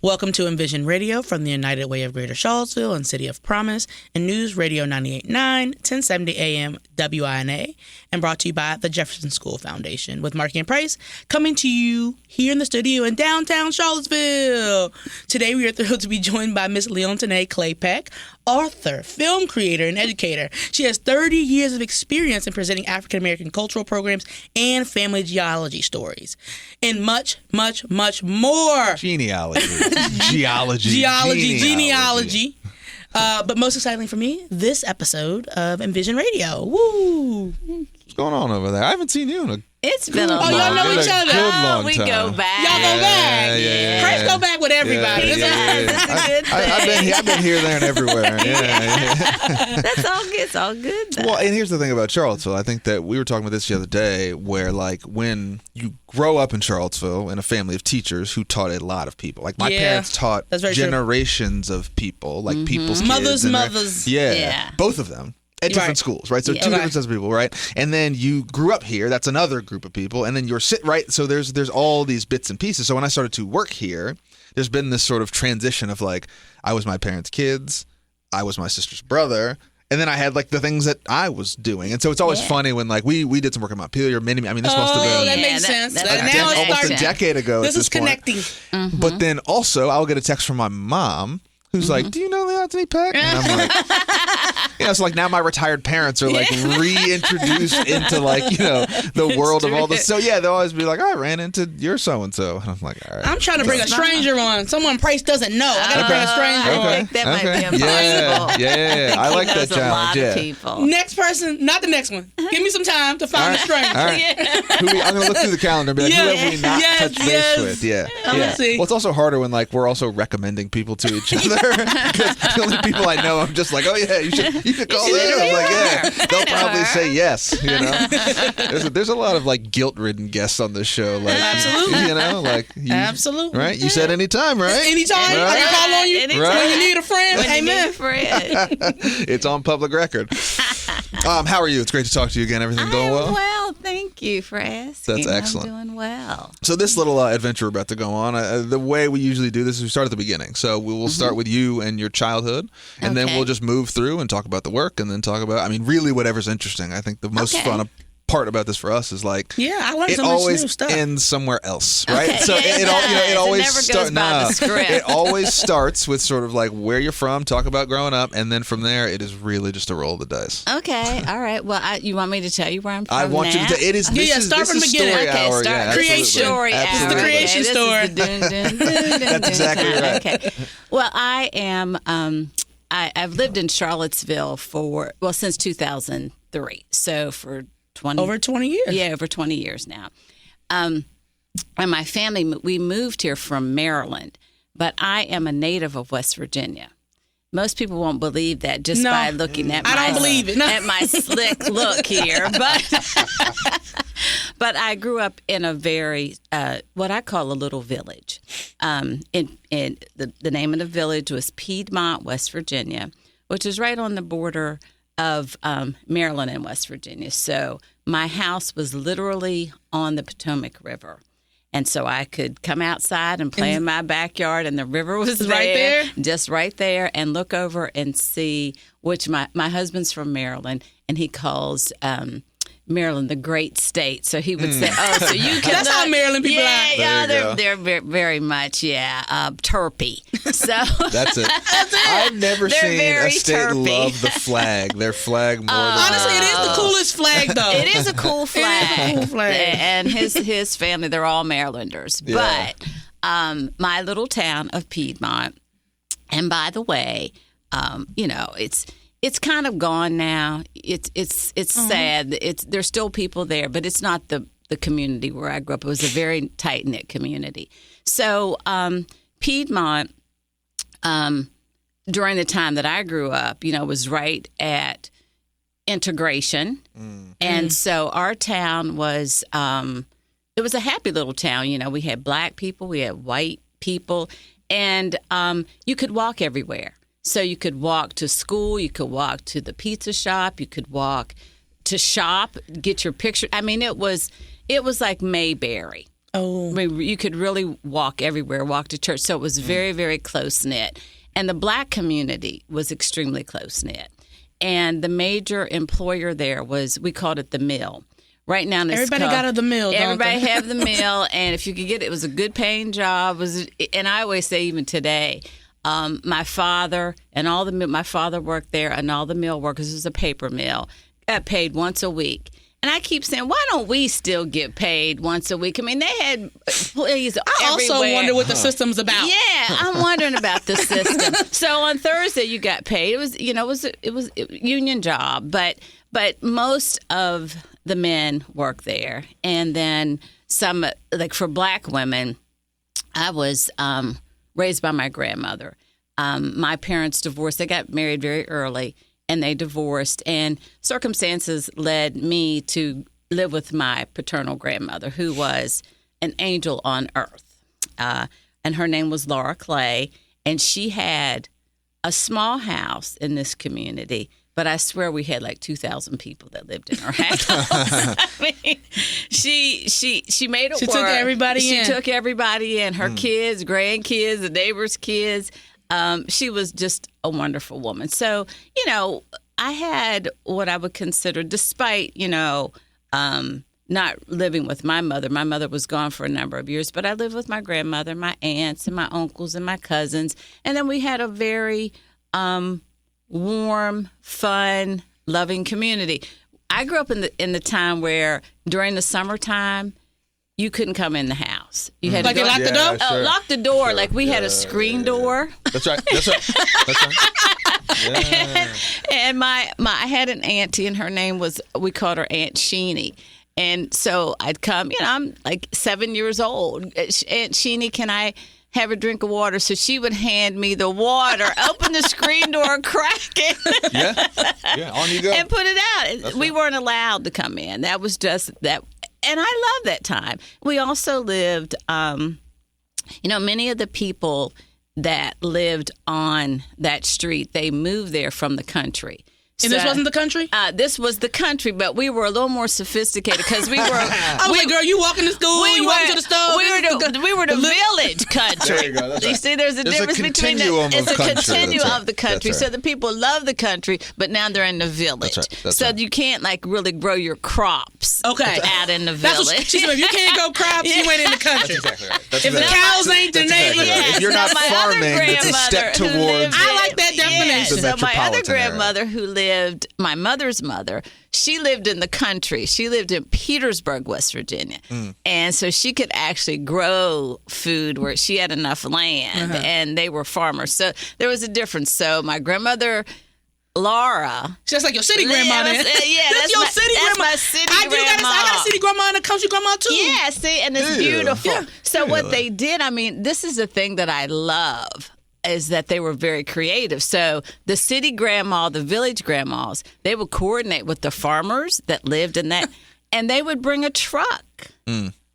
Welcome to Envision Radio from the United Way of Greater Charlottesville and City of Promise and News Radio 98.9, 1070 AM WINA, and brought to you by the Jefferson School Foundation with Marky and Price, coming to you here in the studio in downtown Charlottesville. Today we are thrilled to be joined by Miss Leontyne Clay Peck, author, film creator, and educator. She has 30 years of experience in presenting African-American cultural programs and family genealogy stories, and much, much, much more. Genealogy. But most excitingly for me, this episode of Envision Radio. Woo! What's going on over there? I haven't seen you in a It's been a long y'all know each other. long we time. go back. Y'all go back. Yeah. Chris go back with everybody. It's a good thing. I've been here, there, and everywhere. Yeah. That's all good. It's all good, though. Well, and here's the thing about Charlottesville. I think that we were talking about this the other day, where like when you grow up in Charlottesville in a family of teachers who taught a lot of people. Like my parents taught generations of people, like people's kids. Mothers. Yeah, both of them. At different schools, right? So two different sets of people, right? And then you grew up here. That's another group of people. And then you're right? So there's all these bits and pieces. So when I started to work here, there's been this sort of transition of like, I was my parents' kids, I was my sister's brother, and then I had like the things that I was doing. And so it's always funny when like we did some work at Montpelier. This must have been that makes sense. almost a decade ago. This is point. connecting. Mm-hmm. But then also I'll get a text from my mom who's like, do you know Leontyne Peck? And I'm like, so like now my retired parents are like reintroduced into like, the world of all this. So yeah, they'll always be like, I ran into your so-and-so. And I'm like, all right. I'm trying to bring a stranger on. Someone Price doesn't know. I got to bring a stranger on. I think that might be impossible. Yeah. I like that challenge. A lot of people. Next person, not the next one. Give me some time to find a stranger. All right. I'm going to look through the calendar and be like, who have we not touched base with? Yeah. See. Well, it's also harder when like we're also recommending people to each other. Because the only people I know, I'm just like, oh yeah, you should call them. I'm like, yeah, they'll probably say yes. There's a lot of like guilt-ridden guests on this show. Like, absolutely. Absolutely. Right? You said anytime, right? Anytime. Right? I can call on you Anytime. when you need a friend. When you Amen. need a friend. It's on public record. How are you? It's great to talk to you again. Everything going well? Well, thank you for asking. That's excellent. I'm doing well. So this little adventure we're about to go on, the way we usually do this is we start at the beginning. So we will start with you and your childhood, and then we'll just move through and talk about the work, and then talk about, really whatever's interesting. I think the most fun part about this for us is like, I learned it so much always new stuff. ends somewhere else, right? Okay. So it always starts. No, it always starts with sort of like where you're from, talk about growing up, and then from there it is really just a roll of the dice. Okay, all right. Well, you want me to tell you where I'm from? I want you to tell. It is. Start from the beginning. Story Okay, hour. start creation. Story hour. It's the creation story. That's exactly right. Okay. Well, I am. I've lived in Charlottesville since 2003. So for over 20 years. Yeah, over 20 years now. And my family, we moved here from Maryland, but I am a native of West Virginia. Most people won't believe that just by looking at I don't believe it. No. At my slick look here, but I grew up in a very what I call a little village. In the name of the village was Piedmont, West Virginia, which is right on the border of Maryland and West Virginia. So my house was literally on the Potomac River. And so I could come outside and play in my backyard, and the river was there, just right there, and look over and see, which my husband's from Maryland, and he calls Maryland the great state. So he would say, oh, so you can That's how Maryland people are. Yeah, they're very much, terpy. So that's it. I've never seen a state terpy. love the flag. Their flag more than honestly, it is the coolest flag, though. It is a cool flag. It is a cool flag. And his family, they're all Marylanders. Yeah. But my little town of Piedmont, and by the way, it's kind of gone now. It's sad. There's still people there, but it's not the community where I grew up. It was a very tight knit community. So Piedmont, during the time that I grew up, was right at integration, and so our town was it was a happy little town. We had black people, we had white people, and you could walk everywhere. So you could walk to school, you could walk to the pizza shop, you could walk to shop, get your picture. It was like Mayberry. Oh. I mean, you could really walk everywhere, walk to church. So it was very, very close-knit. And the Black community was extremely close-knit. And the major employer there was, we called it the mill. Right now, everybody got at the mill. Everybody have the mill, and if you could get it, it was a good paying job. And I always say, even today, my father and my father worked there, and all the mill workers, it was a paper mill, got paid once a week. And I keep saying, why don't we still get paid once a week? I mean, they had employees everywhere. I also wonder what the system's about. Yeah, I'm wondering about the system. So on Thursday, you got paid. It was, it was a union job, but most of the men work there. And then some, like for Black women, I was raised by my grandmother. My parents divorced. They got married very early, and they divorced. And circumstances led me to live with my paternal grandmother, who was an angel on earth. And her name was Laura Clay. And she had a small house in this community. But I swear we had like 2,000 people that lived in her house. I mean, she made it work. She took everybody in. She took everybody in. Her kids, grandkids, the neighbors' kids. She was just a wonderful woman. So, I had what I would consider, despite, not living with my mother. My mother was gone for a number of years, but I lived with my grandmother, my aunts, and my uncles, and my cousins. And then we had a very warm, fun, loving community. I grew up in the time where during the summertime, you couldn't come in the house. You had to go, lock the door? Sure. Lock the door. Sure. Like we had a screen door. That's right. Yeah. And I had an auntie, and her name was, we called her Aunt Sheeny. And so I'd come, I'm like 7 years old. Aunt Sheeny, can I have a drink of water? So she would hand me the water, open the screen door, crack it. Yeah, on you go. And put it out. We weren't allowed to come in. That was just that. And I love that time. We also lived, many of the people that lived on that street, they moved there from the country. And this wasn't the country? This was the country, but we were a little more sophisticated because we were. I was like, girl, you walking to school, you walking to the store. We were the village country. There you go. That's right. See, there's a difference between it's a continuum of the country. That's right. So the people love the country, but now they're in the village. That's so right. you can't really grow your crops out in the That's village. she said, if you can't grow crops, you ain't in the country. Exactly right. If the cows ain't the neighbor. If you're not farming, it's a step towards. I like that definition. So my other metropolitan area. grandmother who lived, my mother's mother, she lived in the country. She lived in Petersburg, West Virginia. And so she could actually grow food where she had enough land, and they were farmers. So there was a difference. So my grandmother, Laura. Just like your city grandma then. That's your city grandma. That's my city grandma. I got a city grandma and a country grandma too. Yeah, see, and it's beautiful. Yeah. So what they did, this is the thing that I love, is that they were very creative. So the city grandma, the village grandmas, they would coordinate with the farmers that lived in that, and they would bring a truck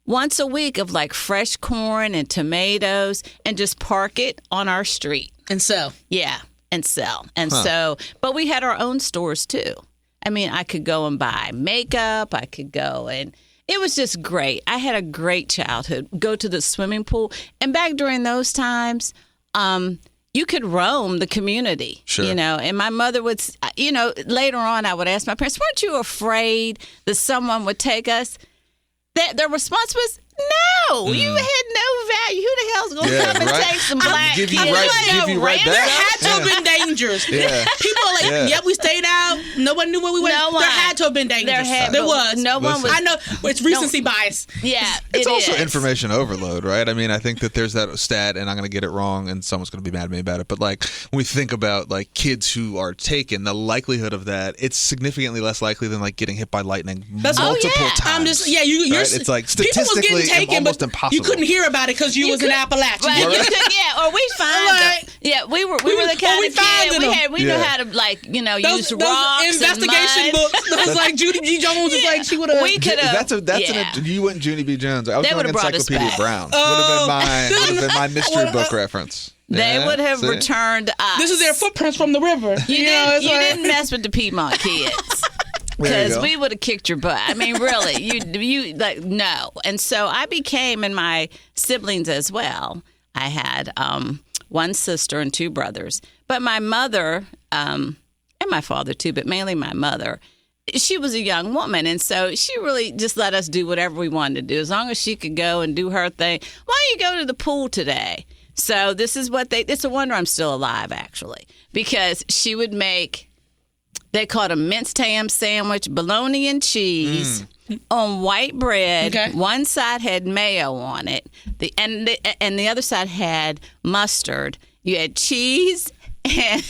once a week of fresh corn and tomatoes and just park it on our street. And sell. Yeah, and sell. And so, but we had our own stores too. I could go and buy makeup. I could go and it was just great. I had a great childhood. Go to the swimming pool. And back during those times, you could roam the community, Sure. and my mother would, later on I would ask my parents, weren't you afraid that someone would take us? Their response was, no, you had no value. Who the hell's going to come and take some black kids? Give you right back. There had to have been dangers. Yeah. People are like, we stayed out. Nobody knew where we went. There had to have been dangers. There was. No one was. I know. It's recency bias. Yeah, It's also information overload, right? I think that there's that stat, and I'm going to get it wrong, and someone's going to be mad at me about it. But when we think about kids who are taken, the likelihood of that, it's significantly less likely than getting hit by lightning multiple times. I'm just you're. Right? It's people statistically was getting taken, almost but impossible. you couldn't hear about it because you was in Appalachia. Right, or we find them. Yeah, we were the kind of kid we knew how to use rocks investigation and mud. books. That was like Judy B. Jones is she would have. We could have. You went Judy B. Jones. I was going Encyclopedia Brown. Would have been my mystery book reference. They would have returned us. This is their footprints from the river. You didn't mess with the Piedmont kids. because we would have kicked your butt. I mean, really, you like no. And so I became, and my siblings as well. I had one sister and two brothers, but my mother and my father too, but mainly my mother. She was a young woman, and so she really just let us do whatever we wanted to do, as long as she could go and do her thing. Why don't you go to the pool today? So this is what it's a wonder I'm still alive, actually, because she would make, they called a minced ham sandwich, bologna and cheese on white bread. Okay. One side had mayo on it, and the other side had mustard. You had cheese and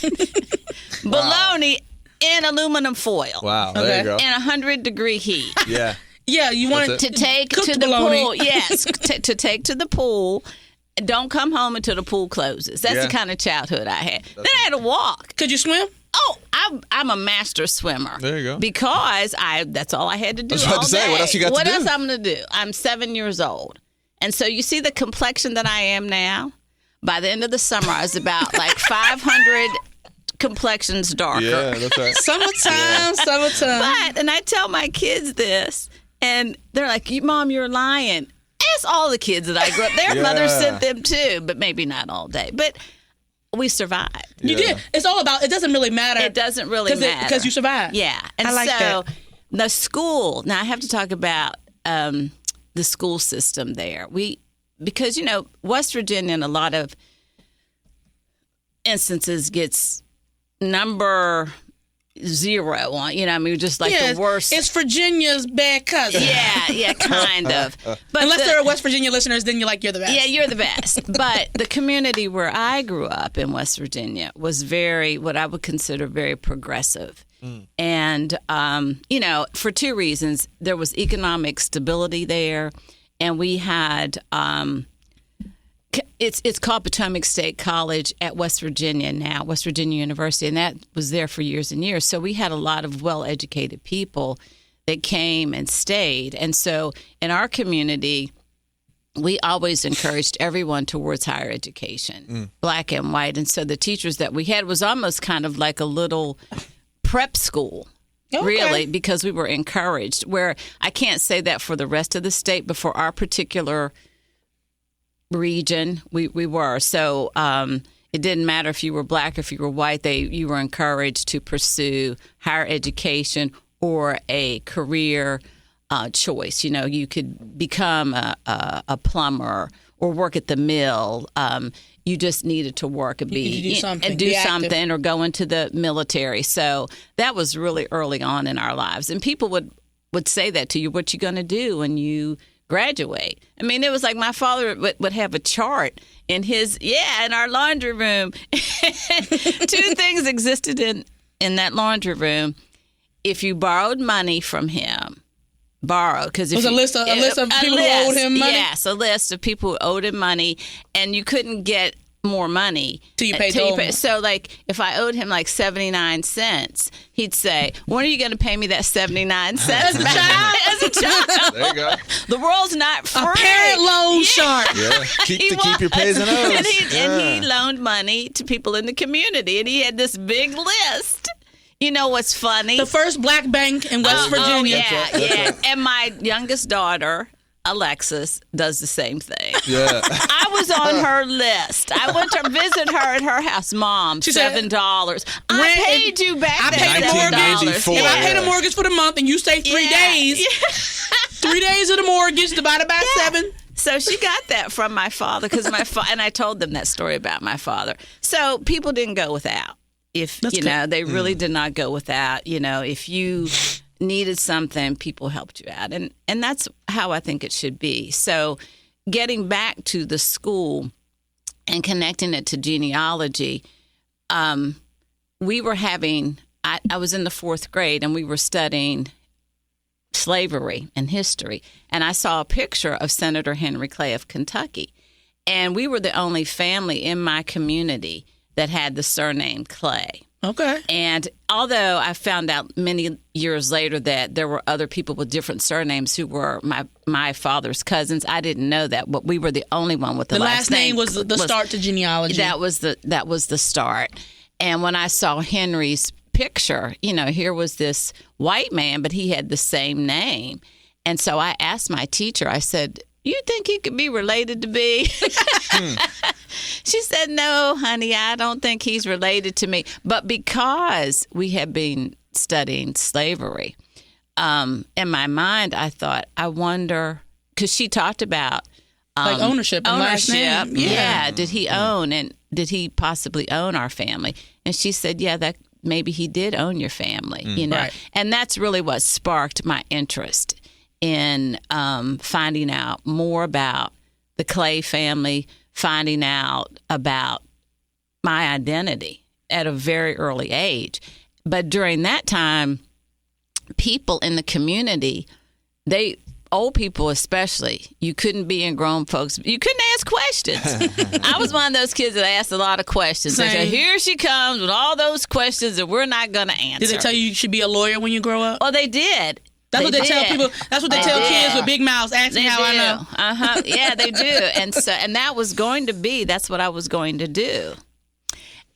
bologna in aluminum foil. Wow, there you go. In 100-degree heat. Yeah. Yeah, you want to take to the bologna. pool. Yes, to take to the pool. Don't come home until the pool closes. That's the kind of childhood I had. Then I had to walk. Could you swim? Oh, I'm a master swimmer. There you go. Because that's all I had to do. I was about to say, what else you got to do? What else I'm going to do? I'm 7 years old. And so you see the complexion that I am now? By the end of the summer, I was about like 500 complexions darker. Yeah, that's right. Summertime. But, and I tell my kids this, and they're like, Mom, you're lying. Ask all the kids that I grew up. Their mother sent them too, but maybe not all day. But we survived. You did. It's all about, it doesn't really matter. It doesn't really matter. Because you survived. Yeah. And I like so that. The school, now I have to talk about the school system there. Because, West Virginia in a lot of instances gets number 0 on, just like the worst. It's Virginia's bad cousin. Yeah, kind of. But unless there are West Virginia listeners, then you're the best. Yeah, you're the best. But the community where I grew up in West Virginia was what I would consider very progressive. And, for two reasons. There was economic stability there, and we had it's called Potomac State College at West Virginia now, West Virginia University, and that was there for years and years. So we had a lot of well-educated people that came and stayed. And so in our community, we always encouraged everyone towards higher education, black and white. And so the teachers that we had was almost kind of like a little prep school. Okay. Really, because we were encouraged, where I can't say that for the rest of the state, but for our particular region, we were. So it didn't matter if you were black or if you were white, you were encouraged to pursue higher education or a career choice. You could become a plumber or work at the mill. You just needed to work and do something or go into the military. So that was really early on in our lives. And people would say that to you, what you going to do when you graduate. I mean, it was like my father would have a chart in our laundry room. 2 things existed in that laundry room. If you borrowed money from him, because it was a list of people who owed him money. Yes, a list of people who owed him money, and you couldn't get more money till you paid. So, like, if I owed him like 79 cents, he'd say, "When are you going to pay me that 79 cents?" As a child, there you go. The world's not free. A parent loan shark. Yeah, keep your pays and O's. And he loaned money to people in the community, and he had this big list. You know what's funny? The first black bank in West Virginia. Yeah. And my youngest daughter, Alexis, does the same thing. Yeah. I was on her list. I went to visit her at her house. Mom, she $7. I paid you back that $7. If I pay the mortgage for the month and you stay 3 days, 3 days of the mortgage divided by 7. So she got that from my father because and I told them that story about my father. So people didn't go without. They really did not go without. If you needed something, people helped you out. And that's how I think it should be. So getting back to the school and connecting it to genealogy, we were having, I was in the 4th grade and we were studying slavery and history. And I saw a picture of Senator Henry Clay of Kentucky. And we were the only family in my community that had the surname Clay. Okay. And although I found out many years later that there were other people with different surnames who were my father's cousins, I didn't know that. But we were the only one with the last name. The last name was the start to genealogy. That was the start. And when I saw Henry's picture. Here was this white man, but he had the same name. And so I asked my teacher, I said, you think he could be related to me? She said, no, honey, I don't think he's related to me. But because we had been studying slavery, in my mind, I thought, I wonder, because she talked about like ownership and last name. Yeah. Did he own, and did he possibly own our family? And she said, yeah, that maybe he did own your family, Right. And that's really what sparked my interest in finding out more about the Clay family, finding out about my identity at a very early age. But during that time, people in the community, old people especially, you couldn't be in grown folks. You couldn't ask questions. I was one of those kids that asked a lot of questions. They said, here she comes with all those questions that we're not going to answer. Did they tell you should be a lawyer when you grow up? Oh, they did. That's what they tell people. That's what they tell kids with big mouths. Ask me how I know. Yeah, they do. And that's what I was going to do.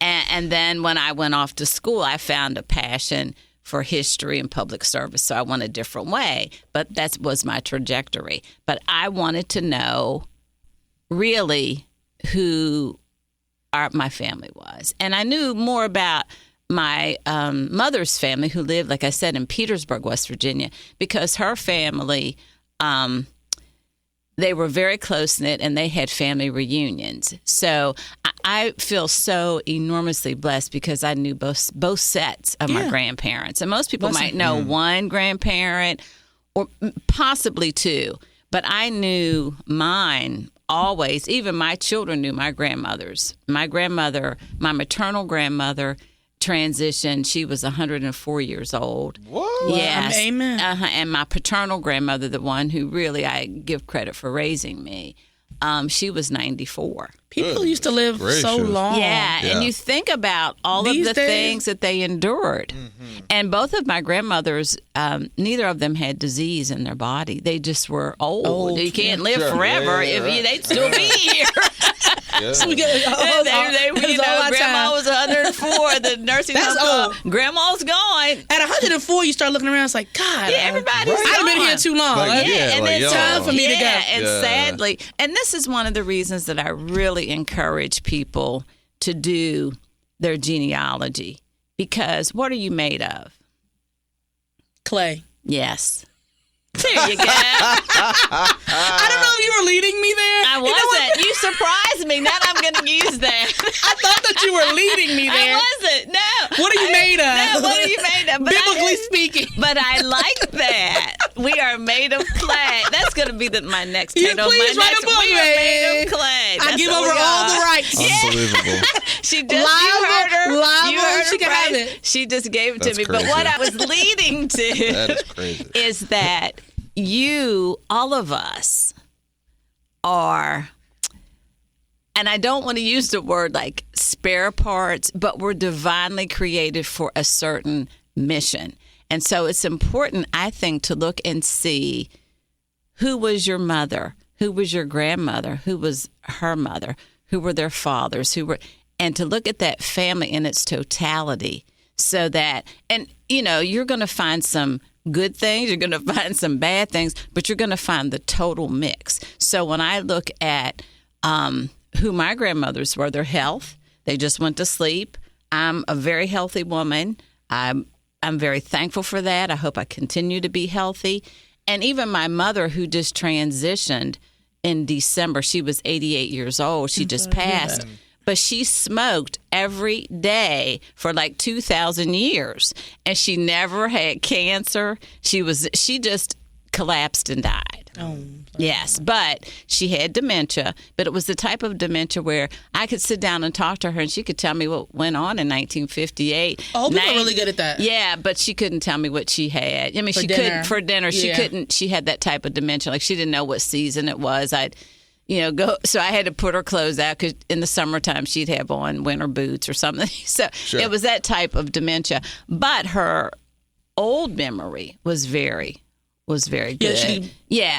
And then when I went off to school, I found a passion for history and public service. So I went a different way, but that was my trajectory. But I wanted to know really who my family was. And I knew more about my mother's family, who lived, like I said, in Petersburg, West Virginia, because her family, they were very close-knit and they had family reunions. So I feel so enormously blessed because I knew both sets of my grandparents. And most people might know one grandparent or possibly two, but I knew mine always. Even my children knew my grandmothers. My grandmother, my maternal grandmother, transitioned. She was 104 years old. What? Yes. Amen. And my paternal grandmother, the one who really I give credit for raising me, she was 94. People used to live so long. Yeah, and you think about all These of the days, things that they endured. Mm-hmm. And both of my grandmothers, neither of them had disease in their body. They just were old. You can't live forever. They'd still be here. So we get Grandma was 104. The nursing home called, Grandma's gone. At 104, you start looking around. It's like, God, everybody's gone. I've been here too long. And it's time for me to go. And sadly, and this is one of the reasons that I really encourage people to do their genealogy, because what are you made of? Clay. Yes. There you go. I don't know if you were leading me there. I wasn't. You surprised me. Now I'm going to use that. I thought that you were leading me there. I wasn't. No. What are you made of? No, what are you made of? Biblically speaking. But I like that. We are made of clay. That's going to be my next title. Please write a book, We are made of clay. I give over all the rights. Unbelievable. She just, you heard her. You heard her. She can have it. She just gave it to me. Crazy. But what I was leading to That is crazy. is that all of us are, and I don't want to use the word like spare parts, but we're divinely created for a certain mission. And so it's important, I think, to look and see who was your mother, who was your grandmother, who was her mother, who were their fathers, and to look at that family in its totality, so that, and you're going to find some good things, you're going to find some bad things, but you're going to find the total mix. So when I look at who my grandmothers were, their health, they just went to sleep. I'm a very healthy woman. I'm very thankful for that. I hope I continue to be healthy. And even my mother, who just transitioned in December, she was 88 years old. She just passed. But she smoked every day for like 2,000 years, and she never had cancer. She just collapsed and died. Oh, yes, but she had dementia, but it was the type of dementia where I could sit down and talk to her, and she could tell me what went on in 1958. Oh, people are really good at that. Yeah, but she couldn't tell me what she had. I mean, For she dinner. couldn't for dinner. She couldn't. She had that type of dementia, like she didn't know what season it was. Go. So I had to put her clothes out because in the summertime she'd have on winter boots or something. So It was that type of dementia. But her old memory was very good.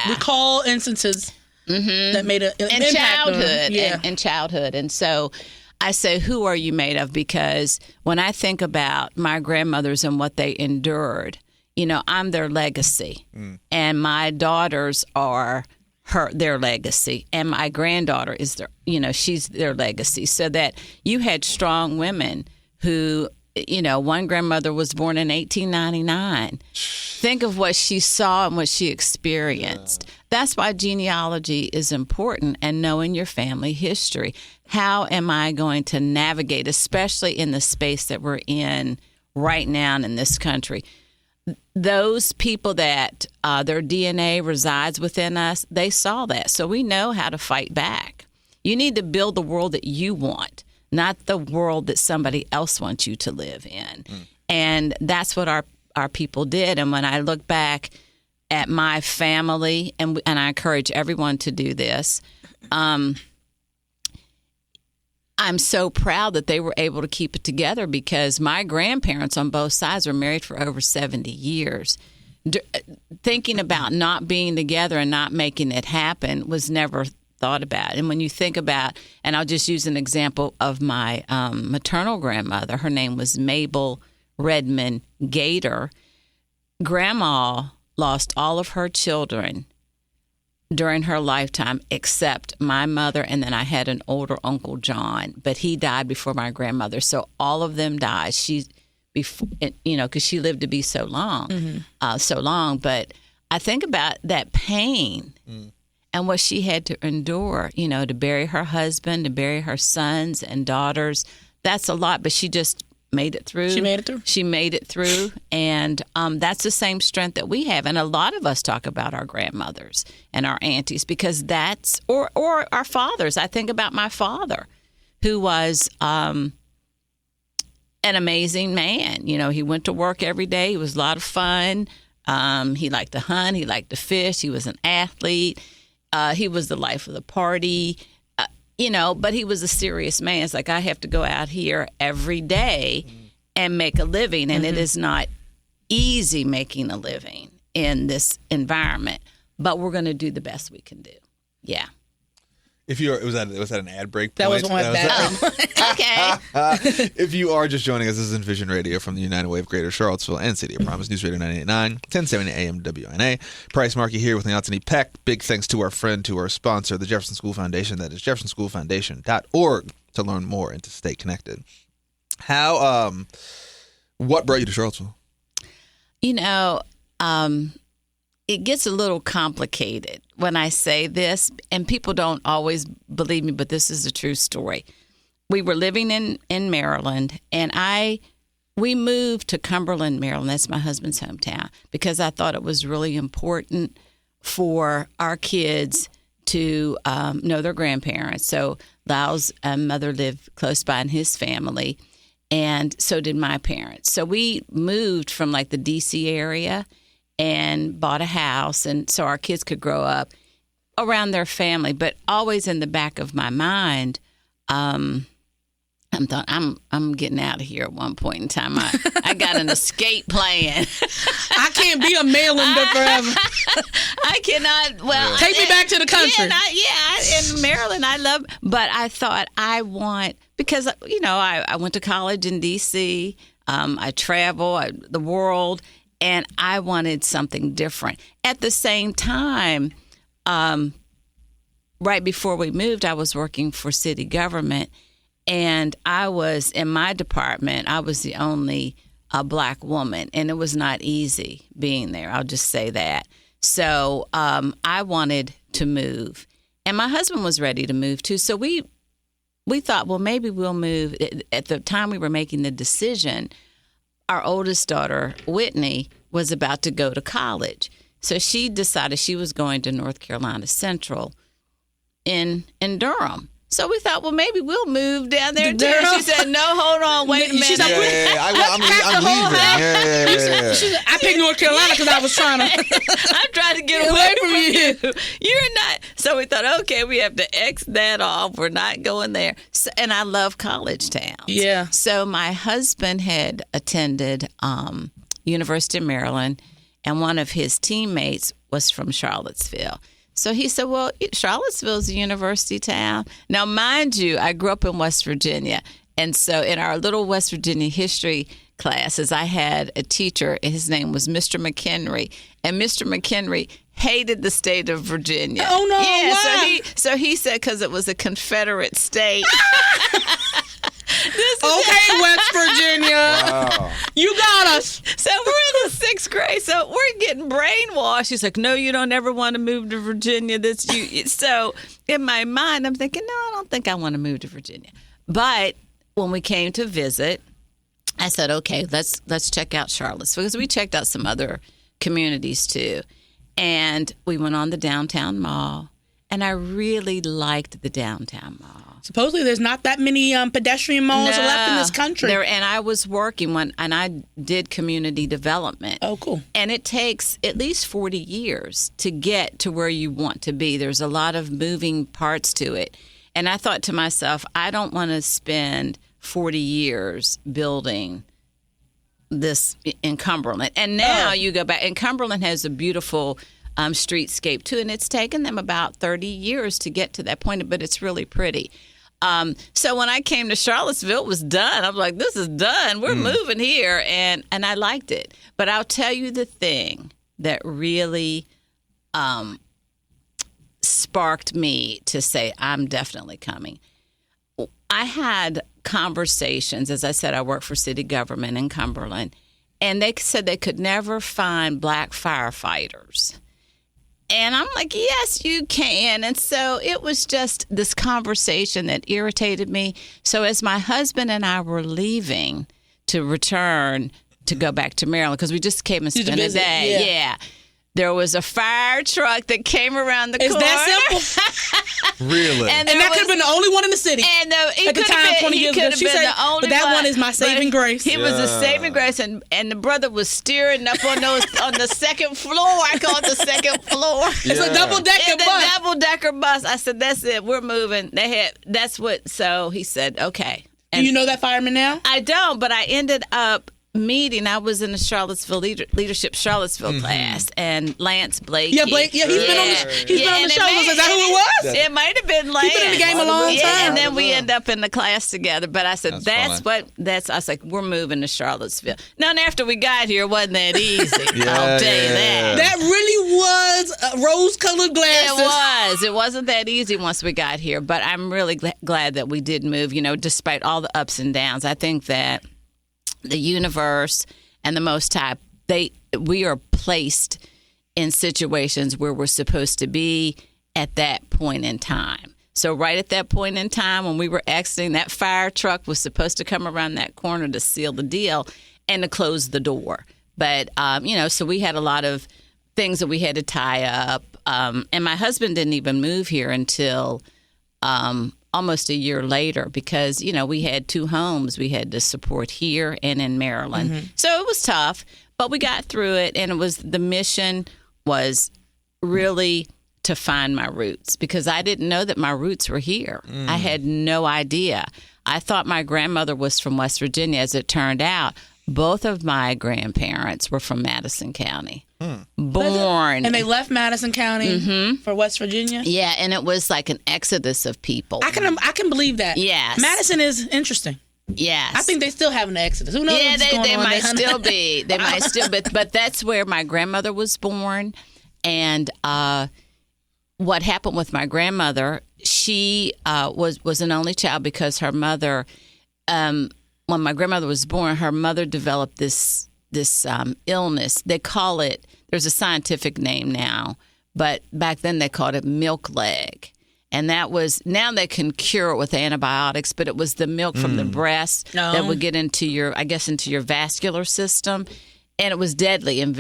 Recall instances that made an in impact childhood on her. and childhood. And so I say, who are you made of? Because when I think about my grandmothers and what they endured, I'm their legacy. And my daughters are their legacy. And my granddaughter is she's their legacy. So that you had strong women who, one grandmother was born in 1899. Think of what she saw and what she experienced. Yeah. That's why genealogy is important, and knowing your family history. How am I going to navigate, especially in the space that we're in right now in this country? Those people that their DNA resides within us, they saw that. So we know how to fight back. You need to build the world that you want, not the world that somebody else wants you to live in. And that's what our people did. And when I look back at my family, and I encourage everyone to do this, I'm so proud that they were able to keep it together, because my grandparents on both sides were married for over 70 years. Thinking about not being together and not making it happen was never thought about. And when you think about, and I'll just use an example of my maternal grandmother, her name was Mabel Redmond Gator. Grandma lost all of her children during her lifetime except my mother, and then I had an older Uncle John, but he died before my grandmother. So all of them died. Because she lived to be so long, But I think about that pain and what she had to endure, to bury her husband, to bury her sons and daughters. That's a lot, but she just made it through. She made it through. And that's the same strength that we have. And a lot of us talk about our grandmothers and our aunties, because or our fathers. I think about my father, who was an amazing man. He went to work every day. It was a lot of fun. He liked to hunt. He liked to fish. He was an athlete. He was the life of the party. But he was a serious man. It's like, I have to go out here every day and make a living. And it is not easy making a living in this environment, but we're going to do the best we can do. Yeah. Was that an ad break point? That was one Okay. If you are just joining us, this is Envision Radio from the United Way of Greater Charlottesville and City of Promise, News Radio 98.9, 1070 AM WNA. Price Markey here with Leontyne Peck. Big thanks to our sponsor, the Jefferson School Foundation. That is jeffersonschoolfoundation.org to learn more and to stay connected. What brought you to Charlottesville? It gets a little complicated when I say this, and people don't always believe me, but this is a true story. We were living in Maryland, and we moved to Cumberland, Maryland. That's my husband's hometown, because I thought it was really important for our kids to know their grandparents. So Lyle's mother lived close by in his family, and so did my parents. So we moved from like the D.C. area and bought a house, and so our kids could grow up around their family. But always in the back of my mind, I'm getting out of here at one point in time. I got an escape plan. I can't be a Marylander forever. I cannot. Well, take me back to the country. In Maryland, I love. But I thought because I went to college in D.C. I travel the world. And I wanted something different. At the same time, right before we moved, I was working for city government. And I was, in my department, I was the only Black woman. And it was not easy being there. I'll just say that. So I wanted to move. And my husband was ready to move, too. So we thought, well, maybe we'll move. At the time we were making the decision, our oldest daughter, Whitney, was about to go to college. So she decided she was going to North Carolina Central in Durham. So we thought, well, maybe we'll move down there too. She said, no, hold on, wait a minute. She's like, I'm leaving. I picked North Carolina because I was trying to. I'm trying to get away from you. You're not. So we thought, okay, we have to X that off. We're not going there. So, and I love college towns. Yeah. So my husband had attended University of Maryland, and one of his teammates was from Charlottesville. So he said, well, Charlottesville's a university town. Now, mind you, I grew up in West Virginia. And so in our little West Virginia history classes, I had a teacher, and his name was Mr. McHenry. And Mr. McHenry hated the state of Virginia. Oh, no. Yeah, Why? so he said because it was a Confederate state. Okay, West Virginia. Wow. You got us. So we're in the 6th grade. So we're getting brainwashed. He's like, no, you don't ever want to move to Virginia. That's you. So in my mind, I'm thinking, no, I don't think I want to move to Virginia. But when we came to visit, I said, okay, let's check out Charlottesville, because we checked out some other communities too. And we went on the downtown mall, and I really liked the downtown mall. Supposedly, there's not that many pedestrian malls left in this country. And I was working and I did community development. Oh, cool. And it takes at least 40 years to get to where you want to be. There's a lot of moving parts to it. And I thought to myself, I don't want to spend 40 years building this in Cumberland. And now you go back, and Cumberland has a beautiful streetscape too, and it's taken them about 30 years to get to that point, but it's really pretty. So when I came to Charlottesville, it was done. I'm like, this is done. We're moving here, and I liked it. But I'll tell you the thing that really sparked me to say, I'm definitely coming. I had conversations. As I said, I work for city government in Cumberland, and they said they could never find black firefighters. And I'm like, yes, you can. And so it was just this conversation that irritated me. So as my husband and I were leaving to return to go back to Maryland, because we just came and spent a day. Yeah. There was a fire truck that came around the corner. It's that simple. Really? And that could have been the only one in the city. And at the time, 20 years ago, she said, the only but that one is my saving grace. He was a saving grace, and the brother was steering up on the second floor. I call it the second floor. It's a double-decker bus. It's a double-decker bus. I said, that's it. We're moving. So he said, okay. And do you know that fireman now? I don't, but I ended up meeting. I was in the Charlottesville leadership class, and Lance Blake. Yeah, Blake. Yeah, he's been on the show. Is that who it was? It might have been Lance. He's been in the game a long time. And then we end up in the class together. But I said, I was like, we're moving to Charlottesville. Now, after we got here, it wasn't that easy. I'll tell you that. That really was rose-colored glasses. It wasn't that easy once we got here. But I'm really glad that we did move. Despite all the ups and downs, I think that the universe and the Most High, we are placed in situations where we're supposed to be at that point in time. So right at that point in time when we were exiting, that fire truck was supposed to come around that corner to seal the deal and to close the door. But, so we had a lot of things that we had to tie up. And my husband didn't even move here until almost a year later, because, we had 2 homes we had to support here and in Maryland. Mm-hmm. So it was tough, but we got through it. And the mission was really to find my roots, because I didn't know that my roots were here. I had no idea. I thought my grandmother was from West Virginia. As it turned out, both of my grandparents were from Madison County. Born. And they left Madison County for West Virginia? Yeah, and it was like an exodus of people. I can believe that. Yes. Madison is interesting. Yes. I think they still have an exodus. Who knows what's going on? They might still be. They might still be. But that's where my grandmother was born. And what happened with my grandmother, she was an only child because her mother, when my grandmother was born, her mother developed this illness. They call it, there's a scientific name now, but back then they called it milk leg. And that was, now they can cure it with antibiotics, but it was the milk from the breast that would get into your vascular system. And it was deadly and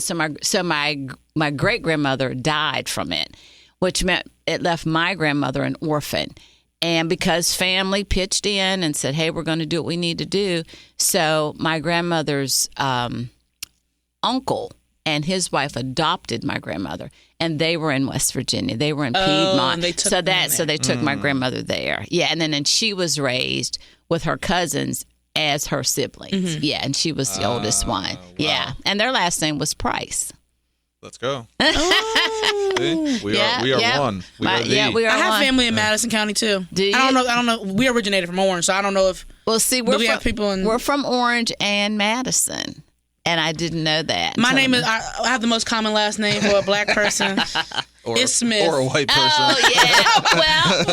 so my great grandmother died from it, which meant it left my grandmother an orphan. And because family pitched in and said, hey, we're going to do what we need to do. So my grandmother's uncle and his wife adopted my grandmother. And they were in West Virginia. They were in Piedmont. So they took my grandmother there. Yeah, and then she was raised with her cousins as her siblings. Mm-hmm. Yeah, and she was the oldest one. Wow. Yeah, and their last name was Price. Let's go. See? We are one. We are the. We are I have one. family in Madison County too. Do you? I don't know. We originated from Orange, so I don't know if. Well, see, have people in. We're from Orange and Madison, and I didn't know that. My name is. I have the most common last name for a black person. It's Smith. Or a white person. Oh yeah.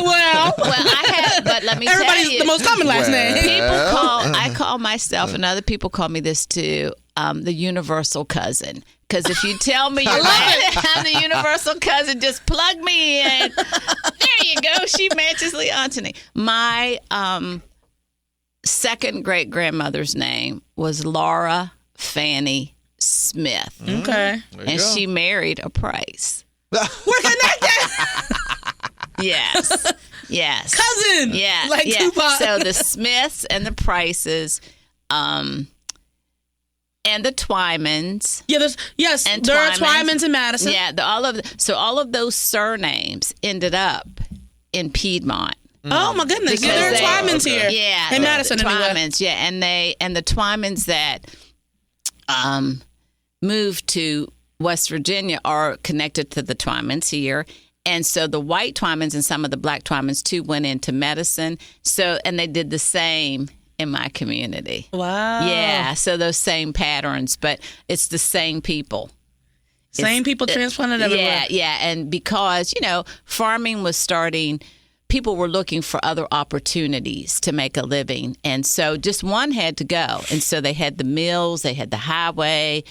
well, I have. But let me tell you, everybody's the most common last name. I call myself, and other people call me this too, the universal cousin. Because if you tell me I'm the universal cousin, just plug me in. There you go. She matches Leontyne. My second great grandmother's name was Laura Fanny Smith. Okay. And she married a Price. We're connected. Yes. Yes. Cousin. Yeah. Like Tupac. So the Smiths and the Prices, and the Twymans. Yeah, there are Twymans in Madison. Yeah, all of those surnames ended up in Piedmont. Oh my goodness! Yeah, there are Twymans here. Yeah, in Madison, the anyway. Twymans. Yeah, and the Twymans that moved to West Virginia are connected to the Twymans here. And so the white Twymans and some of the black Twymans too went into medicine. And they did the same in my community. Wow. Yeah. So those same patterns, but it's the same people. Same people transplanted everywhere. Yeah. And because, farming was starting, people were looking for other opportunities to make a living. And so just one had to go. And so they had the mills, they had the highway,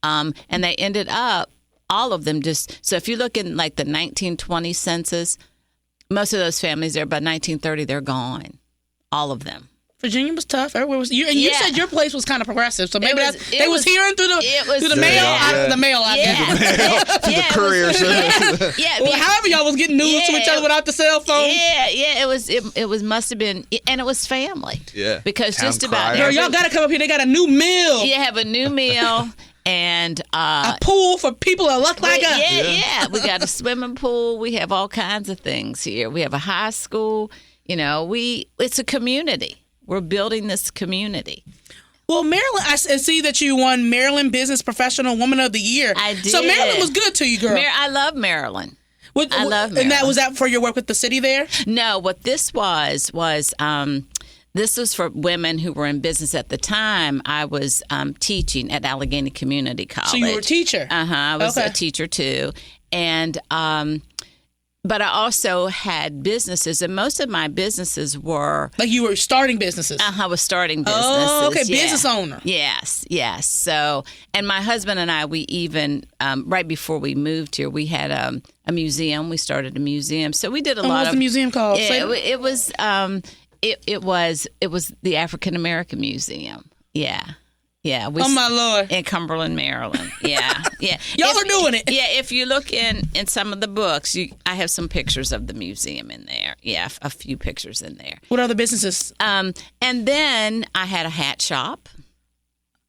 and they ended up, all of them so if you look in like the 1920 census, most of those families there by 1930, they're gone. All of them. Virginia was tough. Everywhere was. You said your place was kind of progressive, so maybe they was hearing through the mail. The mail. Through the courier service. Well, however y'all was getting news to each other without the cell phone. It was must have been, and it was family. Yeah. Because Town just about crier. Y'all got to come up here. They got a new mill. You have a new mill. And a pool for people that look like us. Yeah. We got a swimming pool. We have all kinds of things here. We have a high school. It's a community. We're building this community. Well, Maryland, I see that you won Maryland Business Professional Woman of the Year. I did. So Maryland was good to you, girl. I love Maryland. I love Maryland. And was that for your work with the city there? No, what this was this was for women who were in business at the time. I was teaching at Allegheny Community College. So you were a teacher? I was a teacher too. And but I also had businesses, and most of my businesses were... Like you were starting businesses? I was starting businesses. Oh, okay. Yeah. Business owner. Yes. So, and my husband and I, we even, right before we moved here, we had a museum. We started a museum. So we did a lot of... What was the museum called? It was the African American Museum. Yeah. Yeah, oh my Lord! In Cumberland, Maryland. Yeah. Y'all are doing it. Yeah, if you look in some of the books, I have some pictures of the museum in there. Yeah, a few pictures in there. What other businesses? And then I had a hat shop.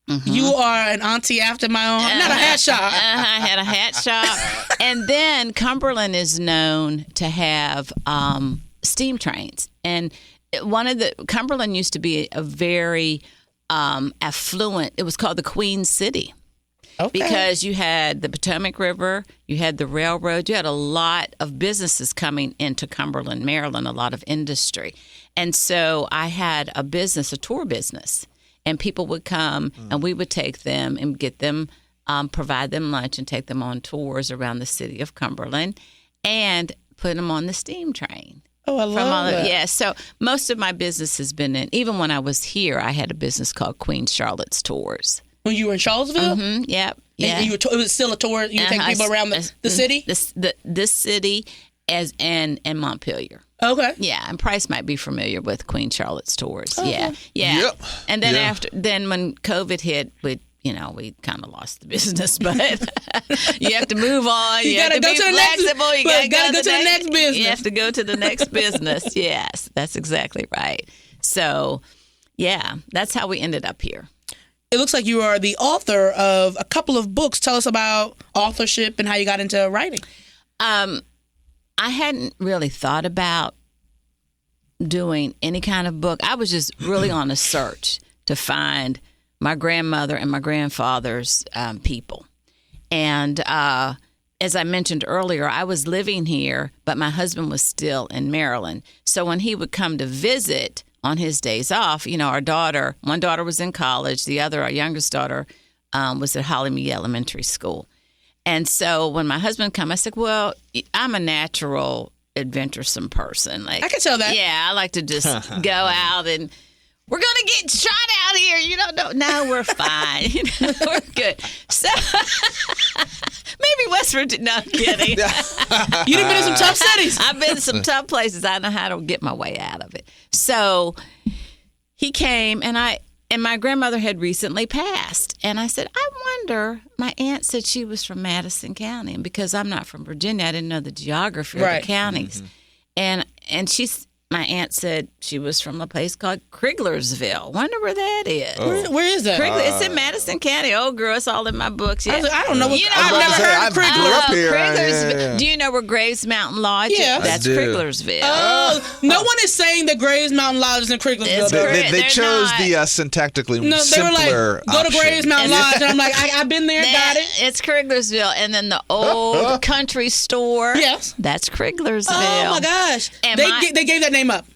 Mm-hmm. You are an auntie after my own. Not a hat shop. I had a hat shop, and then Cumberland is known to have steam trains, and Cumberland used to be a very affluent. It was called the Queen City. Okay. Because you had the Potomac River, you had the railroad, you had a lot of businesses coming into Cumberland, Maryland, a lot of industry. And so I had a tour business, and people would come and we would take them and get them, provide them lunch and take them on tours around the city of Cumberland and put them on the steam train. Oh, I love that. Yeah, so most of my business has been even when I was here, I had a business called Queen Charlotte's Tours. When you were in Charlottesville? Mm-hmm, yep. Yeah. And it was still a tour? You take people around the city? This city and Montpelier. Okay. Yeah, and Price might be familiar with Queen Charlotte's Tours. Okay. Yeah. Yep. And then when COVID hit, we kind of lost the business, but you have to move on. You have to be flexible. You got to go to the next business. You have to go to the next business. Yes, that's exactly right. So, yeah, that's how we ended up here. It looks like you are the author of a couple of books. Tell us about authorship and how you got into writing. I hadn't really thought about doing any kind of book. I was just really on a search to find my grandmother and my grandfather's people. And as I mentioned earlier, I was living here, but my husband was still in Maryland. So when he would come to visit on his days off, one daughter was in college. The other, our youngest daughter, was at Hollymead Elementary School. And so when my husband come, I said, well, I'm a natural adventuresome person. I can tell that. Yeah, I like to just go out and we're going to get shot out here. You don't know. No, we're fine. We're good. So maybe West Virginia. No, I'm kidding. You've been in some tough cities. I've been in some tough places. I know how to get my way out of it. So he came, and my grandmother had recently passed. And I said, I wonder, my aunt said she was from Madison County. And because I'm not from Virginia, I didn't know the geography of the counties. And my aunt said she was from a place called Kriglersville. Wonder where that is. Where is that? It's in Madison County. Oh, girl, it's all in my books. Yeah. I don't know. I've never heard of Kriglersville. Kriglersville. Do you know where Graves Mountain Lodge is? Yeah. That's Kriglersville. Oh, no one is saying that Graves Mountain Lodge is in Kriglersville. They chose the syntactically simpler they were like, go to Graves Mountain Lodge. And I'm like, I've been there, got it. It's Kriglersville. And then the old country store. Yes. That's Kriglersville. Oh, my gosh. And they gave that name up.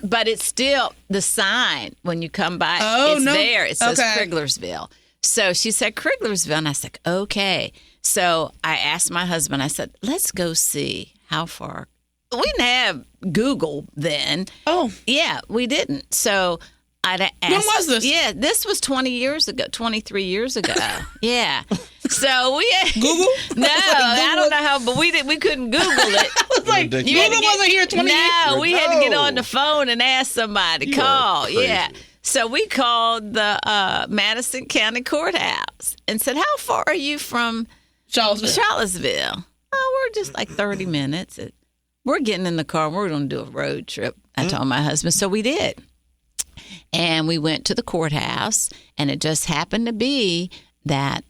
But it's still the sign when you come by. There. It says Kriglersville. So she said Kriglersville, and I said, okay. So I asked my husband. I said, let's go see how far. We didn't have Google then. Oh, yeah, we didn't. So I'd asked. When was this? Yeah, this was 23 years ago. Yeah. So we had Google? No, I don't know how, but we couldn't Google it. I was like, Google wasn't here 20 years. No, we had to get on the phone and ask somebody. Call, yeah. So we called the Madison County Courthouse and said, "How far are you from Charlottesville?" Oh, we're just like 30 minutes. We're getting in the car and we're going to do a road trip. I told my husband, so we did. And we went to the courthouse, and it just happened to be that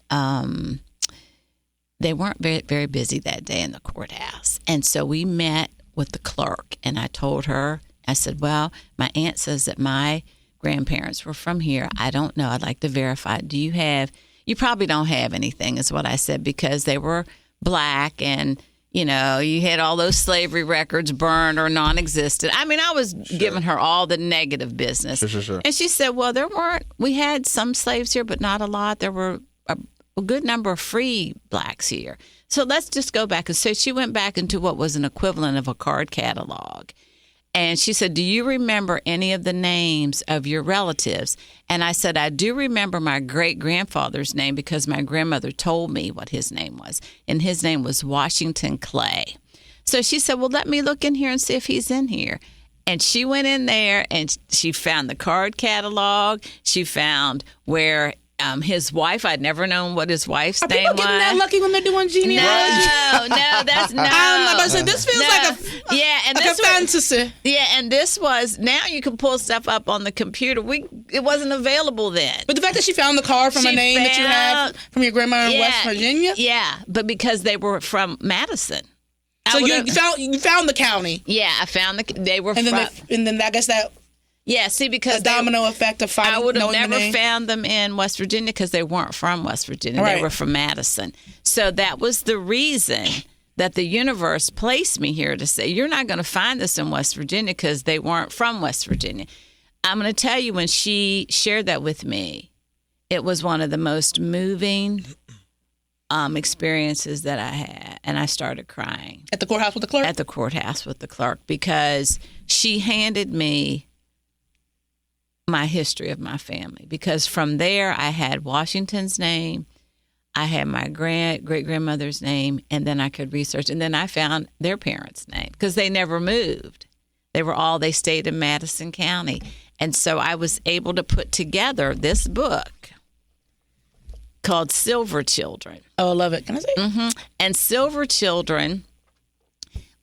they weren't very, very busy that day in the courthouse. And so we met with the clerk, and I told her, I said, well, my aunt says that my grandparents were from here. I don't know. I'd like to verify. You probably don't have anything, is what I said, because they were black and, you had all those slavery records burned or non-existent. I mean, I was giving her all the negative business. Sure. And she said, well, we had some slaves here, but not a lot. There were a good number of free blacks here. So let's just go back. And so she went back into what was an equivalent of a card catalog. And she said, do you remember any of the names of your relatives? And I said, I do remember my great-grandfather's name because my grandmother told me what his name was. And his name was Washington Clay. So she said, well, let me look in here and see if he's in here. And she went in there and she found the card catalog. She found where his wife, I'd never known what his wife's name was. Are people getting that lucky when they're doing genealogy? No, that's no. I'm about to say, this feels like a fantasy. Yeah, and this was, now you can pull stuff up on the computer. It wasn't available then. But the fact that she found the card from a name that you have from your grandma in West Virginia? Yeah, but because they were from Madison. So you found the county? Yeah, I found they were and then I guess that... Yeah, see, because the domino effect of finding. I would have never found them in West Virginia because they weren't from West Virginia. Right. They were from Madison. So that was the reason that the universe placed me here to say, you're not going to find this in West Virginia because they weren't from West Virginia. I'm going to tell you, when she shared that with me, it was one of the most moving experiences that I had. And I started crying. At the courthouse with the clerk? At the courthouse with the clerk, because she handed me my history of my family, because from there I had Washington's name, I had my great-grandmother's name, and then I could research, and then I found their parents' name because they never moved. They stayed in Madison County. And so I was able to put together this book called Silver Children. Oh, I love it. Can I say? Mm-hmm. And Silver Children,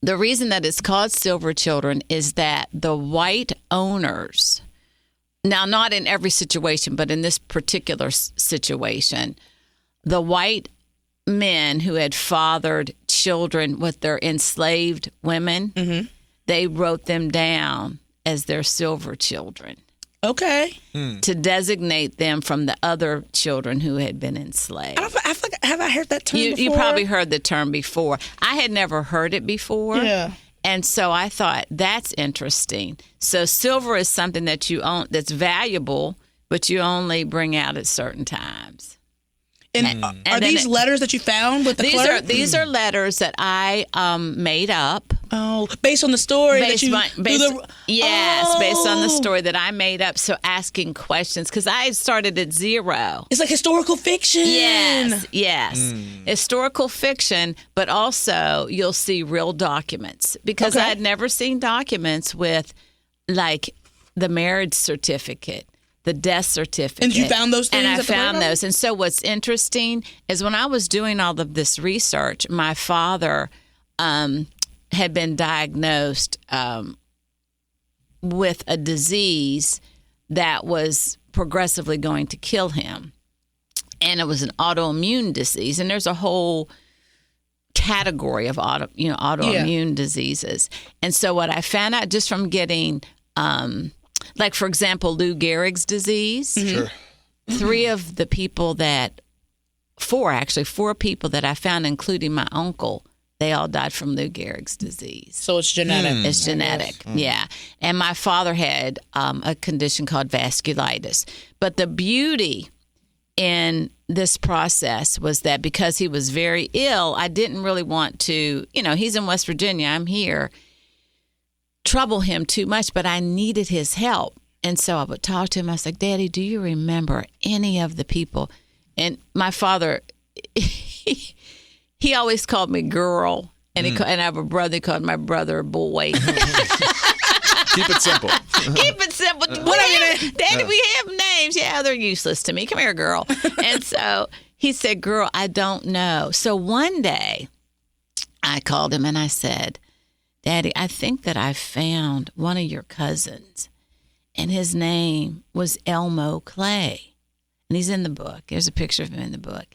the reason that it's called Silver Children is that the white owners, now, not in every situation, but in this particular situation, the white men who had fathered children with their enslaved women, they wrote them down as their silver children. Okay. to designate them from the other children who had been enslaved. Have I heard that term before? You probably heard the term before. I had never heard it before. Yeah. And so I thought, that's interesting. So silver is something that you own that's valuable, but you only bring out at certain times. And are these letters that you found with the clerk? These are letters that I made up. Oh, based on the story Based on the Oh. story that I made up. So asking questions, because I started at zero. It's like historical fiction. Yes. Historical fiction, but also you'll see real documents, because Okay. I had never seen documents with like the marriage certificate, the death certificate. And you found those things And I at the found playground? those. And so what's interesting is when I was doing all of this research, my father had been diagnosed with a disease that was progressively going to kill him. And it was an autoimmune disease. And there's a whole category of autoimmune diseases. And so what I found out just from getting, like, for example, Lou Gehrig's disease, Sure. four people that I found, including my uncle, they all died from Lou Gehrig's disease. So it's genetic. It's genetic, yeah. And my father had a condition called vasculitis. But the beauty in this process was that because he was very ill, I didn't really want to, he's in West Virginia, I'm here, trouble him too much, but I needed his help. And so I would talk to him. I was like, Daddy, do you remember any of the people? And my father, he always called me girl. And and I have a brother, he called my brother boy. Keep it simple. Keep it simple. Daddy, we have names. Yeah, they're useless to me. Come here, girl. And so he said, girl, I don't know. So one day I called him and I said, Daddy, I think that I found one of your cousins, and his name was Elmo Clay. And he's in the book. There's a picture of him in the book.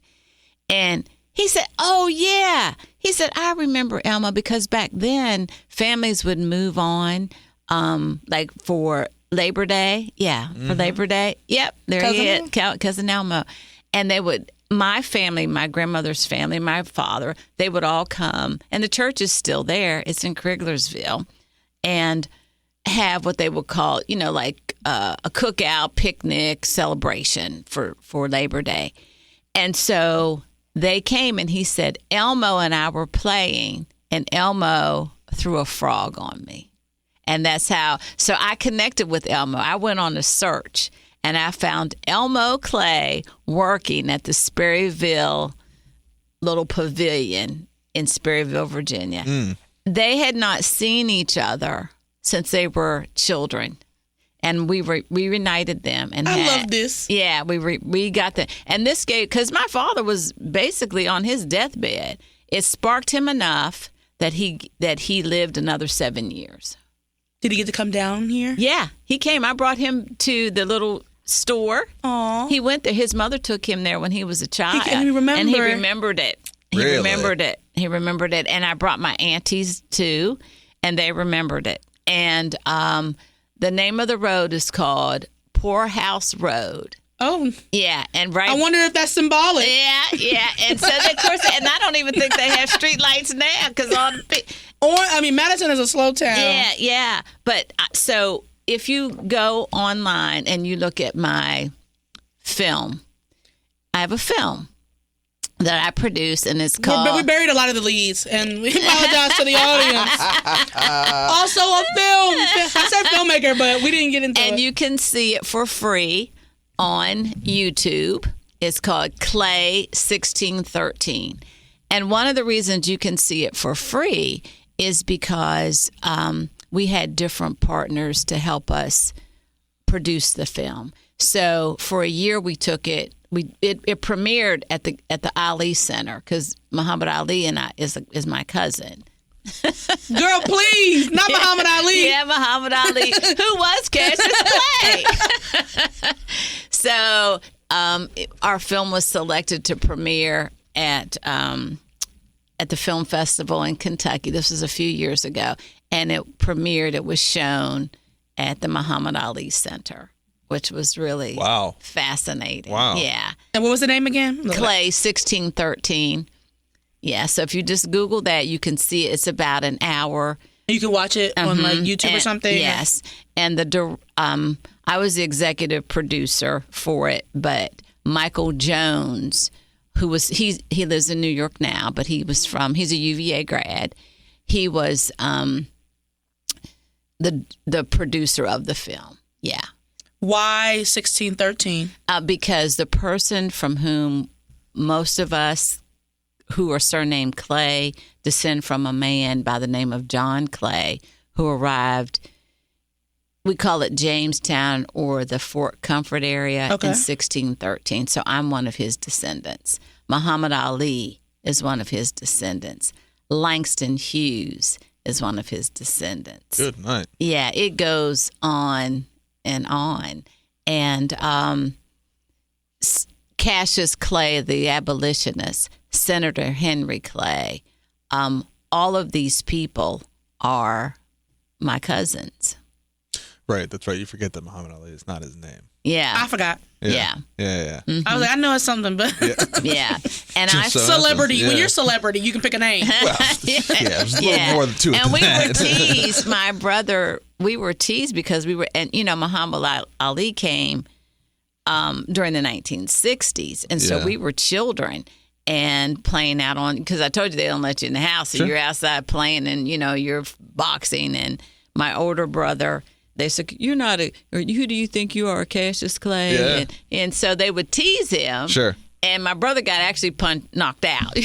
And he said, oh, yeah. He said, I remember Elmo, because back then families would move on, like for Labor Day. Yeah, for Labor Day. Yep, there he is, Cousin Elmo. And they would, my family, my grandmother's family, my father, they would all come. And the church is still there. It's in Kriglersville. And have what they would call, like a cookout, picnic, celebration for Labor Day. And so they came, and he said, Elmo and I were playing, and Elmo threw a frog on me. And that's how, so I connected with Elmo. I went on a search, and I found Elmo Clay working at the Sperryville little pavilion in Sperryville, Virginia. They had not seen each other since they were children. And we reunited them. And I love this. Yeah, we got them. And this gave, because my father was basically on his deathbed. It sparked him enough that he lived another 7 years. Did he get to come down here? Yeah, he came. I brought him to the little store. Aw. He went there. His mother took him there when he was a child. And he remembered. And he remembered it. Really? He remembered it. And I brought my aunties too, and they remembered it. And the name of the road is called Poorhouse Road. Oh. Yeah, and right. I wonder if that's symbolic. Yeah. And so, of course, and I don't even think they have street lights now, because all the Madison is a slow town. Yeah. But so if you go online and you look at my film, I have a film that I produced, and it's called... But we buried a lot of the leads, and we apologize to the audience. Also a film. I said filmmaker, but we didn't get into it. And you can see it for free on YouTube. It's called Clay 1613. And one of the reasons you can see it for free is because we had different partners to help us produce the film. So for a year we took it. It premiered at the Ali Center, because Muhammad Ali is my cousin. Girl, please, not Muhammad Ali. Yeah, Muhammad Ali, who was Cassius Clay. So our film was selected to premiere at the film festival in Kentucky. This was a few years ago, and it premiered. It was shown at the Muhammad Ali Center, which was really fascinating. Wow. Yeah. And what was the name again? Clay 1613. Yeah, so if you just Google that, you can see it. It's about an hour. You can watch it on like YouTube or something? Yes. And I was the executive producer for it, but Michael Jones, he lives in New York now, but he's a UVA grad. He was the producer of the film. Yeah. Why 1613? Because the person from whom most of us who are surnamed Clay descend from a man by the name of John Clay, who arrived, we call it Jamestown or the Fort Comfort area in 1613. So I'm one of his descendants. Muhammad Ali is one of his descendants. Langston Hughes is one of his descendants. Good night. Yeah, it goes on and on. And Cassius Clay, the abolitionist, Senator Henry Clay, all of these people are my cousins. Right, that's right. You forget that Muhammad Ali is not his name. Yeah. I forgot. Yeah. Mm-hmm. I was like, I know it's something, but yeah. And celebrity. When you're celebrity, you can pick a name. Well, there's a little more to it. And we were teased. My brother, we were teased because Muhammad Ali came during the 1960s, and so we were children and playing out on, because I told you they don't let you in the house, so you're outside playing, and you're boxing. And my older brother, they said, "You're not who do you think you are, Cassius Clay?" Yeah. And so they would tease him. Sure. And my brother got actually knocked out.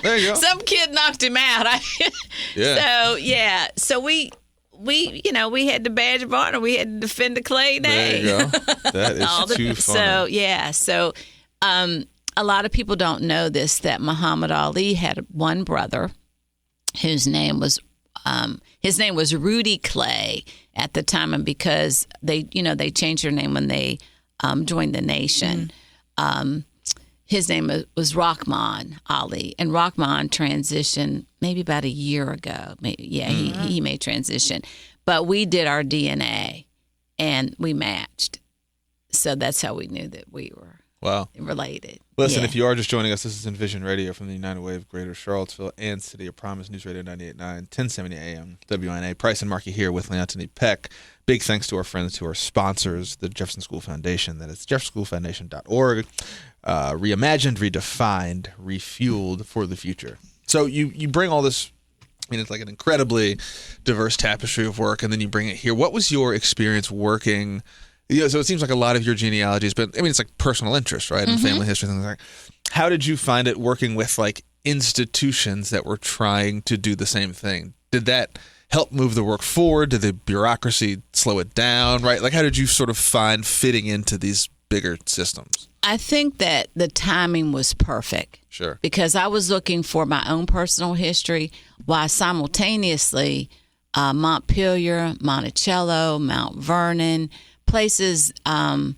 There you go. Some kid knocked him out. So we had the badge of honor. We had to defend the Clay name. There you go. That is too funny. So a lot of people don't know this, that Muhammad Ali had one brother whose name was Rudy Clay at the time, and because they changed their name when they joined the nation. His name was Rahman Ali, and Rahman transitioned maybe about a year ago. He made transition, but we did our DNA and we matched, so that's how we knew that we were related. Listen, if you are just joining us, this is Envision Radio from the United Way of Greater Charlottesville and City of Promise, News Radio 98.9, 1070 AM, WNA. Price and Markey here with Leontyne Peck. Big thanks to our friends who are sponsors, the Jefferson School Foundation. That is jeffersonschoolfoundation.org. Reimagined, redefined, refueled for the future. So you bring all this, it's like an incredibly diverse tapestry of work, and then you bring it here. What was your experience working? So it seems like a lot of your genealogy has been, it's like personal interest, right? And family history, things like that. How did you find it working with like institutions that were trying to do the same thing? Did that help move the work forward? Did the bureaucracy slow it down, right? Like, how did you sort of find fitting into these bigger systems? I think that the timing was perfect. Sure. Because I was looking for my own personal history while simultaneously Montpelier, Monticello, Mount Vernon, places that,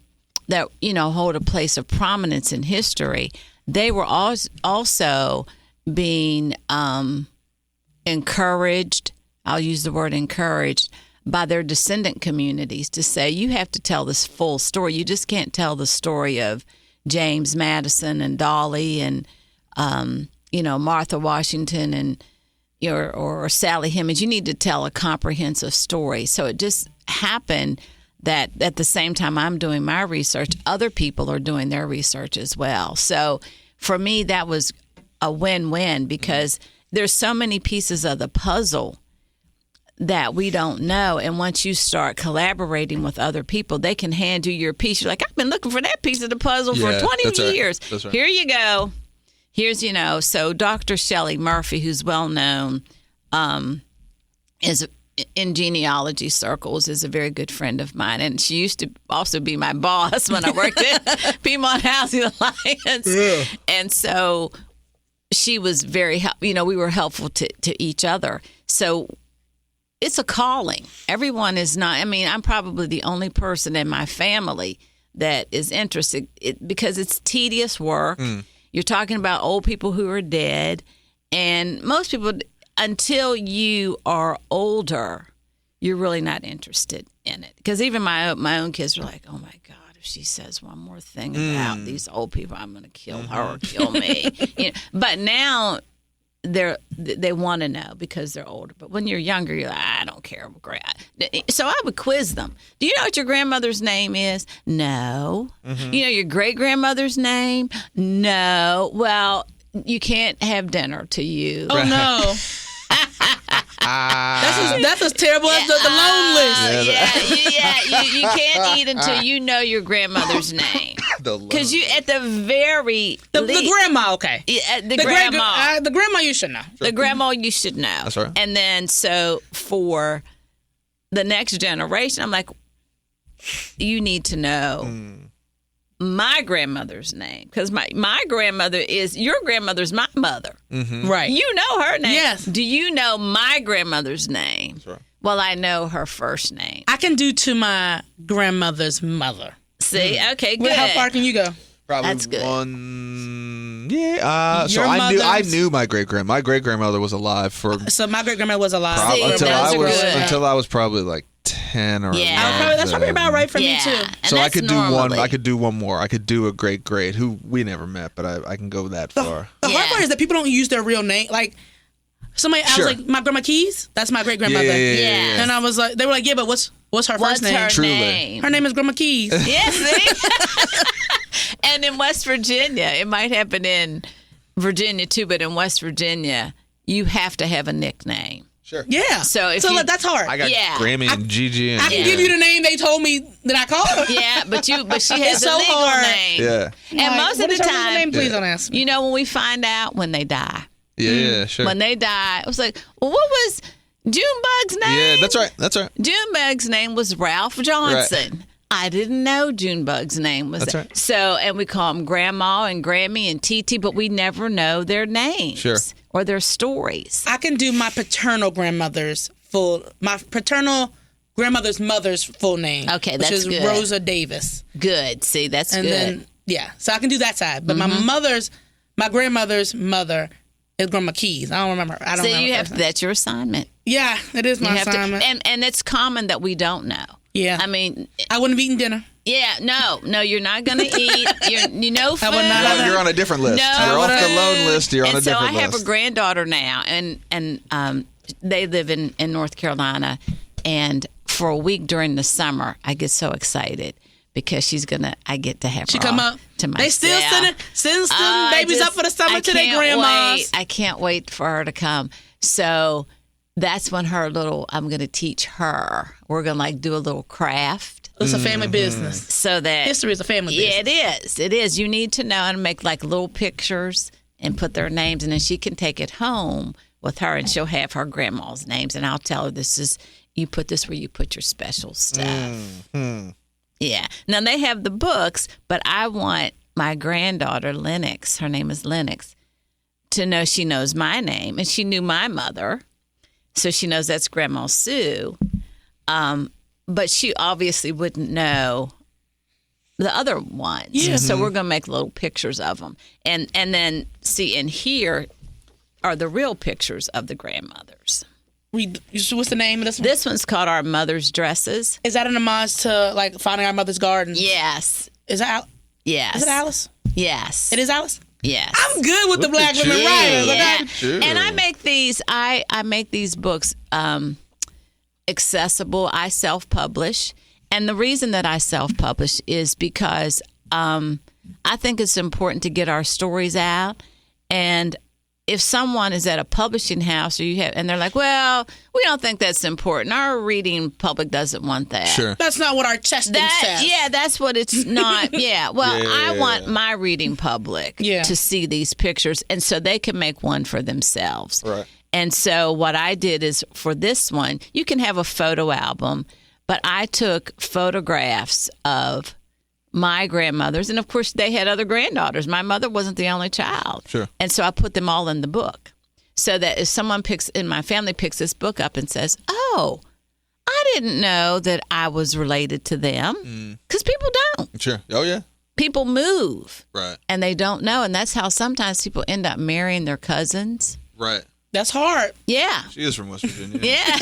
hold a place of prominence in history, they were also being encouraged, I'll use the word encouraged, by their descendant communities to say, you have to tell this full story. You just can't tell the story of James Madison and Dolly and, Martha Washington and or Sally Hemings. You need to tell a comprehensive story. So it just happened that at the same time I'm doing my research, other people are doing their research as well. So for me, that was a win-win because there's so many pieces of the puzzle that we don't know. And once you start collaborating with other people, they can hand you your piece. You're like, I've been looking for that piece of the puzzle for 20 years. Right. That's right. Here you go. Here's, so Dr. Shelley Murphy, who's well known, is in genealogy circles, is a very good friend of mine. And she used to also be my boss when I worked at Piedmont Housing Alliance. Yeah. And so she was very, we were helpful to each other. So it's a calling. Everyone is not, I'm probably the only person in my family that is interested because it's tedious work. You're talking about old people who are dead. And most people, until you are older, you're really not interested in it. Because even my own kids are like, oh my God, if she says one more thing about these old people, I'm going to kill her or kill me. But now they want to know because they're older. But when you're younger, you're like, I don't care. So I would quiz them. Do you know what your grandmother's name is? No. You know your great grandmother's name? No. Well, you can't have dinner till you. Oh no. That's as terrible as the loan list. You can't eat until you know your grandmother's name. Because you at the very the grandma, okay. The grandma. The grandma you should know. The grandma you should know. That's right. And then so for the next generation, I'm like, you need to know my grandmother's name, because my grandmother is your grandmother's my mother. Right. You know her name. Yes. Do you know my grandmother's name? That's right. Well, I know her first name. I can do to my grandmother's mother. See? Okay, good. How far can you go? Probably That's good. one. Yeah. So Your I knew my great grandma. My great grandmother was alive for So my great grandmother was alive. until I was probably like 10 or 11. That's probably about right for me too. So I could do one. I could do one more. I could do a great who we never met, but I can go that far. The hard part is that people don't use their real name. Like somebody, I was like, my grandma Keys. That's my great grandmother. Yeah. And I was like, they were like, yeah, but what's her first name? Her name? Her name is Grandma Keys. Yes. See? And in West Virginia, it might happen in Virginia too, but in West Virginia, you have to have a nickname. Sure. Yeah. So that's hard. I got Grammy and Gigi. And I can give you the name they told me that I called her. Yeah, but she has It's a so legal hard. name. Yeah. And most of the What is her time, name? Please don't ask me. you know, when we find out when they die. Yeah, sure. When they die, it was like, well, what was Junebug's name? Yeah, that's right. Junebug's name was Ralph Johnson. Right. I didn't know Junebug's name was that's that. Right. So, and we call them Grandma and Grammy and TT, but we never know their names or their stories. I can do my paternal grandmother's mother's full name. Okay, that's which is good. Rosa Davis. Good. See, that's and good. Then, so I can do that side. But my grandmother's mother is Grandma Keys. I don't remember. I don't remember. That's your assignment. Yeah, it is my assignment. And it's common that we don't know. Yeah. I mean, I wouldn't have eaten dinner. Yeah, no, you're not going to eat. You know food. You're on a different list. No, you're off the loan list. You're on a different list. So I have a granddaughter now, and they live in North Carolina, and for a week during the summer, I get so excited because I get to have her come up to myself. They still sending babies up for the summer to their grandmas. I can't wait for her to come. So that's when I'm going to teach her. We're going to do a little craft. It's a family business. So that history is a family business. Yeah, it is. You need to know and make little pictures and put their names, and then she can take it home with her, and she'll have her grandma's names, and I'll tell her you put this where you put your special stuff. Yeah. Now they have the books, but I want my granddaughter Lennox, her name is Lennox, to know she knows my name, and she knew my mother, so she knows that's Grandma Sue. But she obviously wouldn't know the other ones. Yeah. So we're going to make little pictures of them. And then, see, in here are the real pictures of the grandmothers. What's the name of this one? This one's called Our Mother's Dresses. Is that an homage to, finding our mother's garden? Yes. Is that Yes. Is it Alice? Yes. It is Alice? Yes. I'm good with the black women writers. Yeah. And I make these, I make these books accessible. I self-publish. And the reason that I self-publish is because I think it's important to get our stories out. And if someone is at a publishing house and they're like, well, we don't think that's important. Our reading public doesn't want that. Sure. That's not what our testing says. Yeah, that's what it's not. Yeah. Well, I want my reading public to see these pictures, and so they can make one for themselves. Right. And so what I did is for this one, you can have a photo album, but I took photographs of my grandmothers, and of course they had other granddaughters. My mother wasn't the only child. Sure. And so I put them all in the book so that if someone in my family picks this book up and says, oh, I didn't know that I was related to them, because people don't. Sure. Oh, yeah. People move. Right. And they don't know, and that's how sometimes people end up marrying their cousins. Right. That's hard. Yeah. She is from West Virginia. Yeah.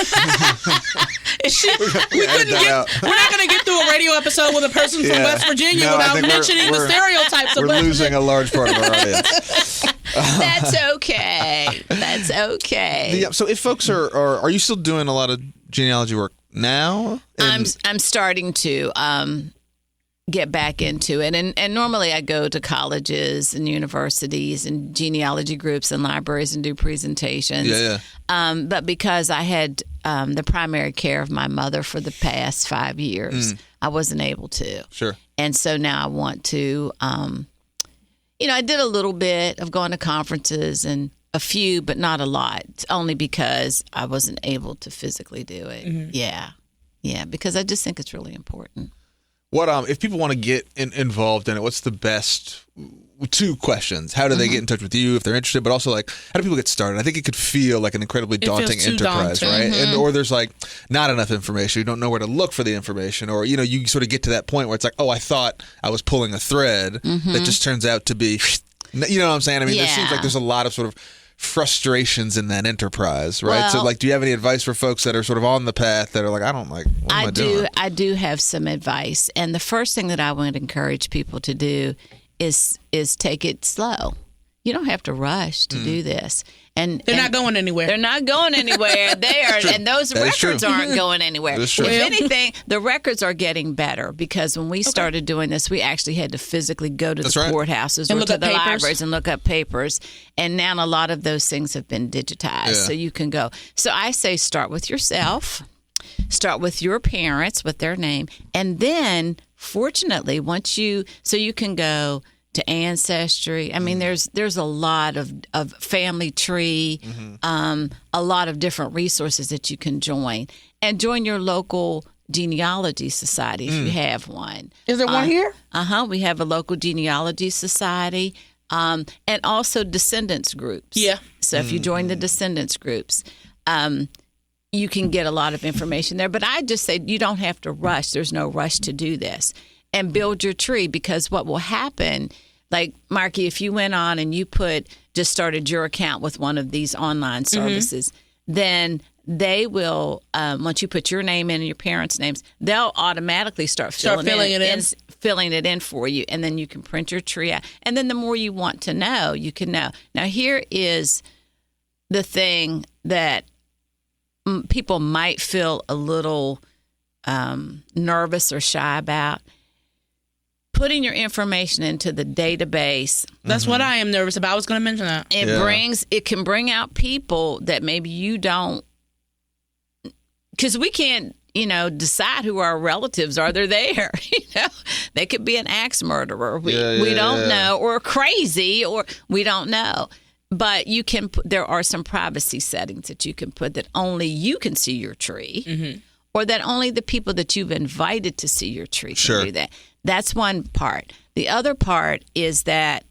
We're not going to get through a radio episode with a person from West Virginia without mentioning the stereotypes of We're losing a large part of our audience. That's okay. That's okay. So if folks are you still doing a lot of genealogy work now? I'm starting to get back into it, and normally I go to colleges and universities and genealogy groups and libraries and do presentations. But because I had the primary care of my mother for the past 5 years, I wasn't able to. Sure. And so now I want to. I did a little bit of going to conferences and a few, but not a lot, only because I wasn't able to physically do it. Mm-hmm. Yeah, because I just think it's really important. What if people want to get involved in it? What's the best? 2 questions. How do they get in touch with you if they're interested? But also, like, how do people get started? I think it could feel like an incredibly daunting enterprise, right? And or there's like not enough information. You don't know where to look for the information, or you sort of get to that point where it's like, oh, I thought I was pulling a thread that just turns out to be, you know what I'm saying? I mean, there seems like there's a lot of sort of frustrations in that enterprise, right? Well, so, like, do you have any advice for folks that are sort of on the path that are like, I don't like, what am I doing? I do have some advice, and the first thing that I would encourage people to do is take it slow. You don't have to rush to do this. And they're not going anywhere. They're not going anywhere. They are, and those records aren't going anywhere. If anything, the records are getting better, because when we started doing this, we actually had to physically go to the courthouses or to the libraries and look up papers. And now a lot of those things have been digitized, so you can go. So I say start with yourself, start with your parents, with their name, and then fortunately, so you can go to Ancestry. I mean, there's a lot of family tree, a lot of different resources that you can join. And join your local genealogy society if you have one. Is there one here? We have a local genealogy society, and also descendants groups. Yeah. So if you join the descendants groups, you can get a lot of information there. But I just say you don't have to rush. There's no rush to do this. And build your tree, because what will happen, like, Marky, if you went on and you just started your account with one of these online services, then they will, once you put your name in and your parents' names, they'll automatically start filling it in for you. And then you can print your tree out. And then the more you want to know, you can know. Now, here is the thing that people might feel a little nervous or shy about. Putting your information into the database. That's what I am nervous about. I was going to mention that. It can bring out people that maybe you don't, because we can't, decide who our relatives are. They're there. They could be an axe murderer. We don't know, or crazy, or we don't know. But you can. There are some privacy settings that you can put that only you can see your tree, or that only the people that you've invited to see your tree can do that. That's one part. The other part is that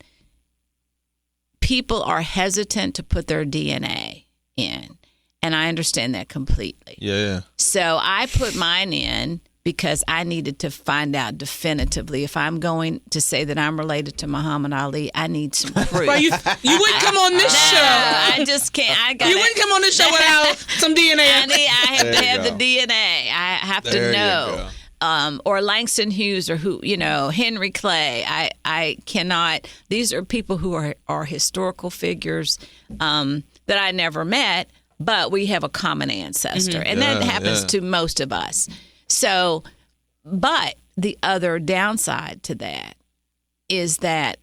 people are hesitant to put their DNA in, and I understand that completely. Yeah. So I put mine in because I needed to find out definitively if I'm going to say that I'm related to Muhammad Ali. I need some proof. Right, you wouldn't come on this show. I just can't. You wouldn't come on this show without some DNA. I have to have the DNA. I have to know. Or Langston Hughes, or Henry Clay. I cannot. These are people who are historical figures that I never met, but we have a common ancestor, and that happens to most of us. So, but the other downside to that is that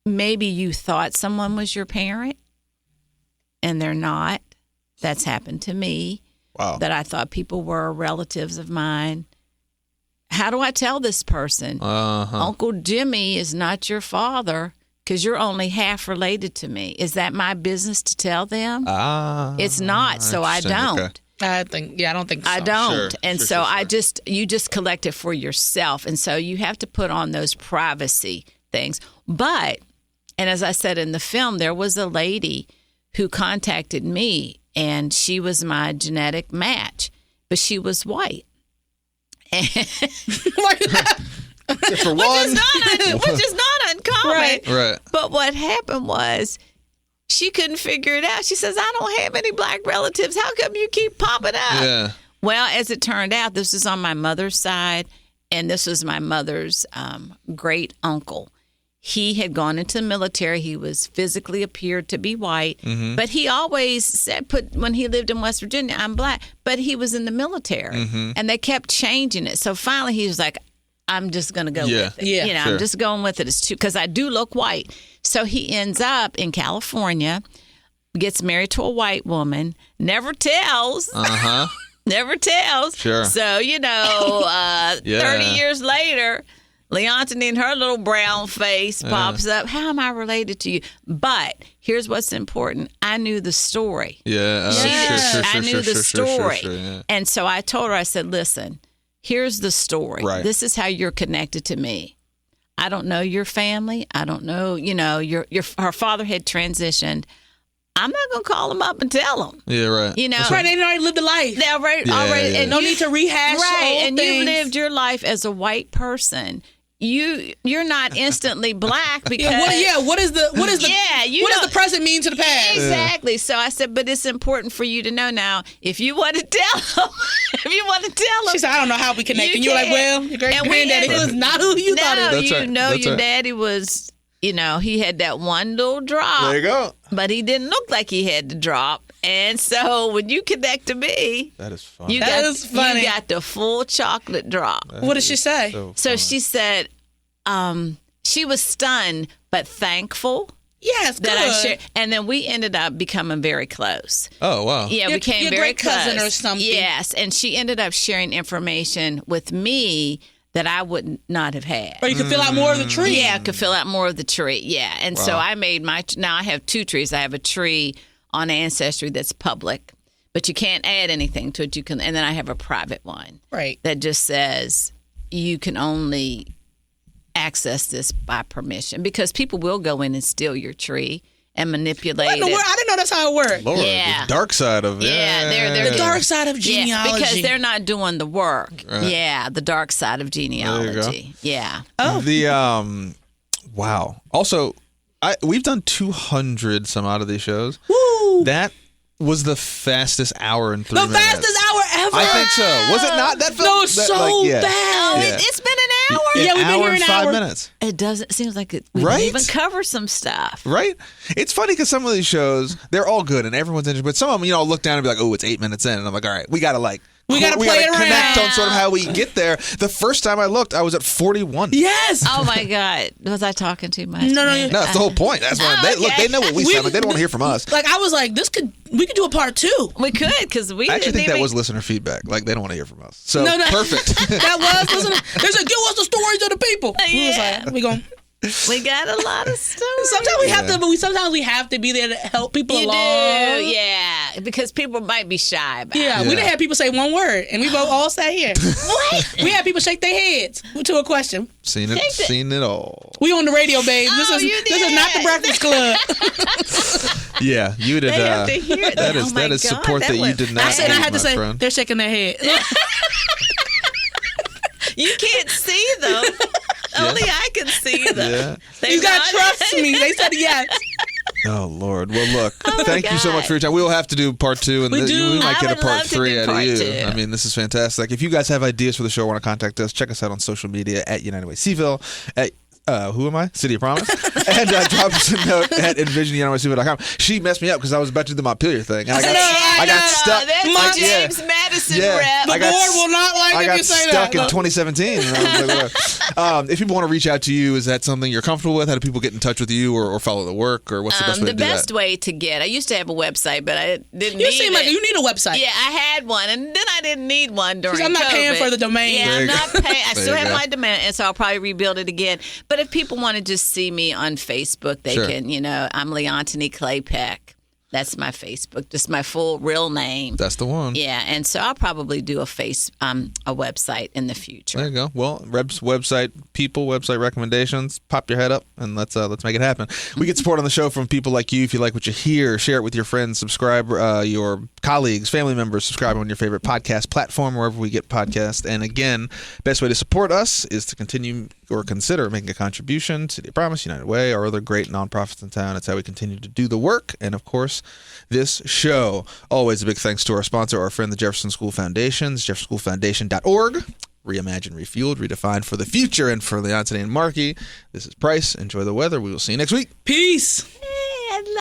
maybe you thought someone was your parent, and they're not. That's happened to me. Wow. That I thought people were relatives of mine. How do I tell this person? Uncle Jimmy is not your father because you're only half related to me. Is that my business to tell them? It's not, so I don't. Okay. I don't think so. I don't. You just collect it for yourself. And so you have to put on those privacy things. But, and as I said in the film, there was a lady who contacted me, and she was my genetic match, but she was white. For one. Which is not uncommon. Right. But what happened was she couldn't figure it out. She says, I don't have any black relatives. How come you keep popping up? Yeah. Well, as it turned out, this is on my mother's side, and this was my mother's great uncle. He had gone into the military. He was physically appeared to be white, but he always said, when he lived in West Virginia, I'm black, but he was in the military, and they kept changing it. So finally, he was like, I'm just going to go with it. Yeah, you know, I'm just going with it. It's too, because I do look white. So he ends up in California, gets married to a white woman, never tells. Never tells. Sure. So, 30 years later, Leontyne and her little brown face pops up. How am I related to you? But here's what's important. I knew the story. Yeah. Sure, I knew the story. Yeah. And so I told her, I said, listen, here's the story. Right. This is how you're connected to me. I don't know your family. I don't know, her father had transitioned. I'm not going to call him up and tell him. Yeah, right. That's right. They already lived a life. They already. And no need to rehash right, old and things. you've lived your life as a white person. You're not instantly black because what is the present mean to the past? Exactly. Yeah. So I said, but it's important for you to know now. If you want to tell them, she said, I don't know how we connect. And you're like, well, your great granddaddy was not who you thought it was. Your daddy was. He had that one little drop. There you go. But he didn't look like he had the drop. And so when you connect to me, that is funny. You got the full chocolate drop. What did she say? So she said, she was stunned but thankful. Yes, that I shared. And then we ended up becoming very close. Oh, wow. Yeah, we became very great cousin close. or something. Yes, and she ended up sharing information with me that I would not have had. Or you could fill out more of the tree. Yeah, I could fill out more of the tree. Yeah, and so I made now I have two trees. I have a tree on Ancestry that's public, but you can't add anything to it. And then I have a private one. Right. That just says you can only access this by permission, because people will go in and steal your tree and manipulate it. I didn't know that's how it worked. Lord, the dark side of it. Yeah, they're the dark side of genealogy. Because they're not doing the work. Right. Yeah, the dark side of genealogy. Yeah. Oh. Wow. Also, we've done 200 some out of these shows. Woo! That was the fastest hour in 3 minutes. The fastest hour ever. I think so. Was it not? That felt no, it's fast. It's been an hour. We've been here an hour and 5 minutes. It doesn't. Seems like we didn't even cover some stuff. Right? It's funny because some of these shows, they're all good and everyone's interested. But some of them, I'll look down and be like, oh, it's 8 minutes in. And I'm like, all right, we got to play it around. Connect on sort of how we get there. The first time I looked, I was at 41. Yes. Oh my God. Was I talking too much? No, that's the whole point. That's why they know what we sound like. They don't want to hear from us. Like I was like, we could do a part 2. We could, because we I actually think that was listener feedback. Like they don't want to hear from us. So perfect. That was listener. They said, give us the stories of the people. Yeah. We was like, we got a lot of stories. Sometimes we have to, but sometimes we have to be there to help people along. Do, yeah, because people might be shy about it. We didn't have people say one word, and we both all sat here. What? We had people shake their heads to a question. Seen it all. We on the radio, babe. This is not the Breakfast Club. Yeah, you did. They have to hear that. That is support that you did not. I said I had to say friend. they're shaking their head. You can't see them. Only I can see them. Yeah. You got to trust me. They said yes. Oh, Lord. Well, look, thank you so much for your time. We will have to do part 2, and we might get a part 3 out of you. 2. I mean, this is fantastic. If you guys have ideas for the show or want to contact us, check us out on social media at United Way Seville, at who am I? City of Promise. And drop us a note at envisionunitedwayceville.com. She messed me up because I was about to do the Montpelier thing. And I got stuck. That's James Madison rep. The board will not like if you say that. I got stuck in 2017. And I was like, if people want to reach out to you, is that something you're comfortable with? How do people get in touch with you or follow the work? Or what's the best way to do that? The best way to get. I used to have a website, but I didn't need it. You seem like you need a website. Yeah, I had one, and then I didn't need one during COVID. I'm not paying for the domain. Yeah, I'm not paying. I still have my domain, and so I'll probably rebuild it again. But if people want to just see me on Facebook, they can, I'm Leontyne Clay Peck. That's my Facebook, just my full real name. That's the one. Yeah, and so I'll probably do a website in the future. There you go. Well, Reb's website recommendations. Pop your head up and let's make it happen. We get support on the show from people like you. If you like what you hear, share it with your friends. Subscribe, your colleagues, family members. Subscribe on your favorite podcast platform, wherever we get podcasts. And again, best way to support us is to continue or consider making a contribution to City of Promise, United Way, or other great nonprofits in town. It's how we continue to do the work. And of course, this show. Always a big thanks to our sponsor, our friend, the Jefferson School Foundation, jeffersonschoolfoundation.org. Reimagine, refueled, redefined for the future. And for Leontyne and Marky, this is Price. Enjoy the weather. We will see you next week. Peace.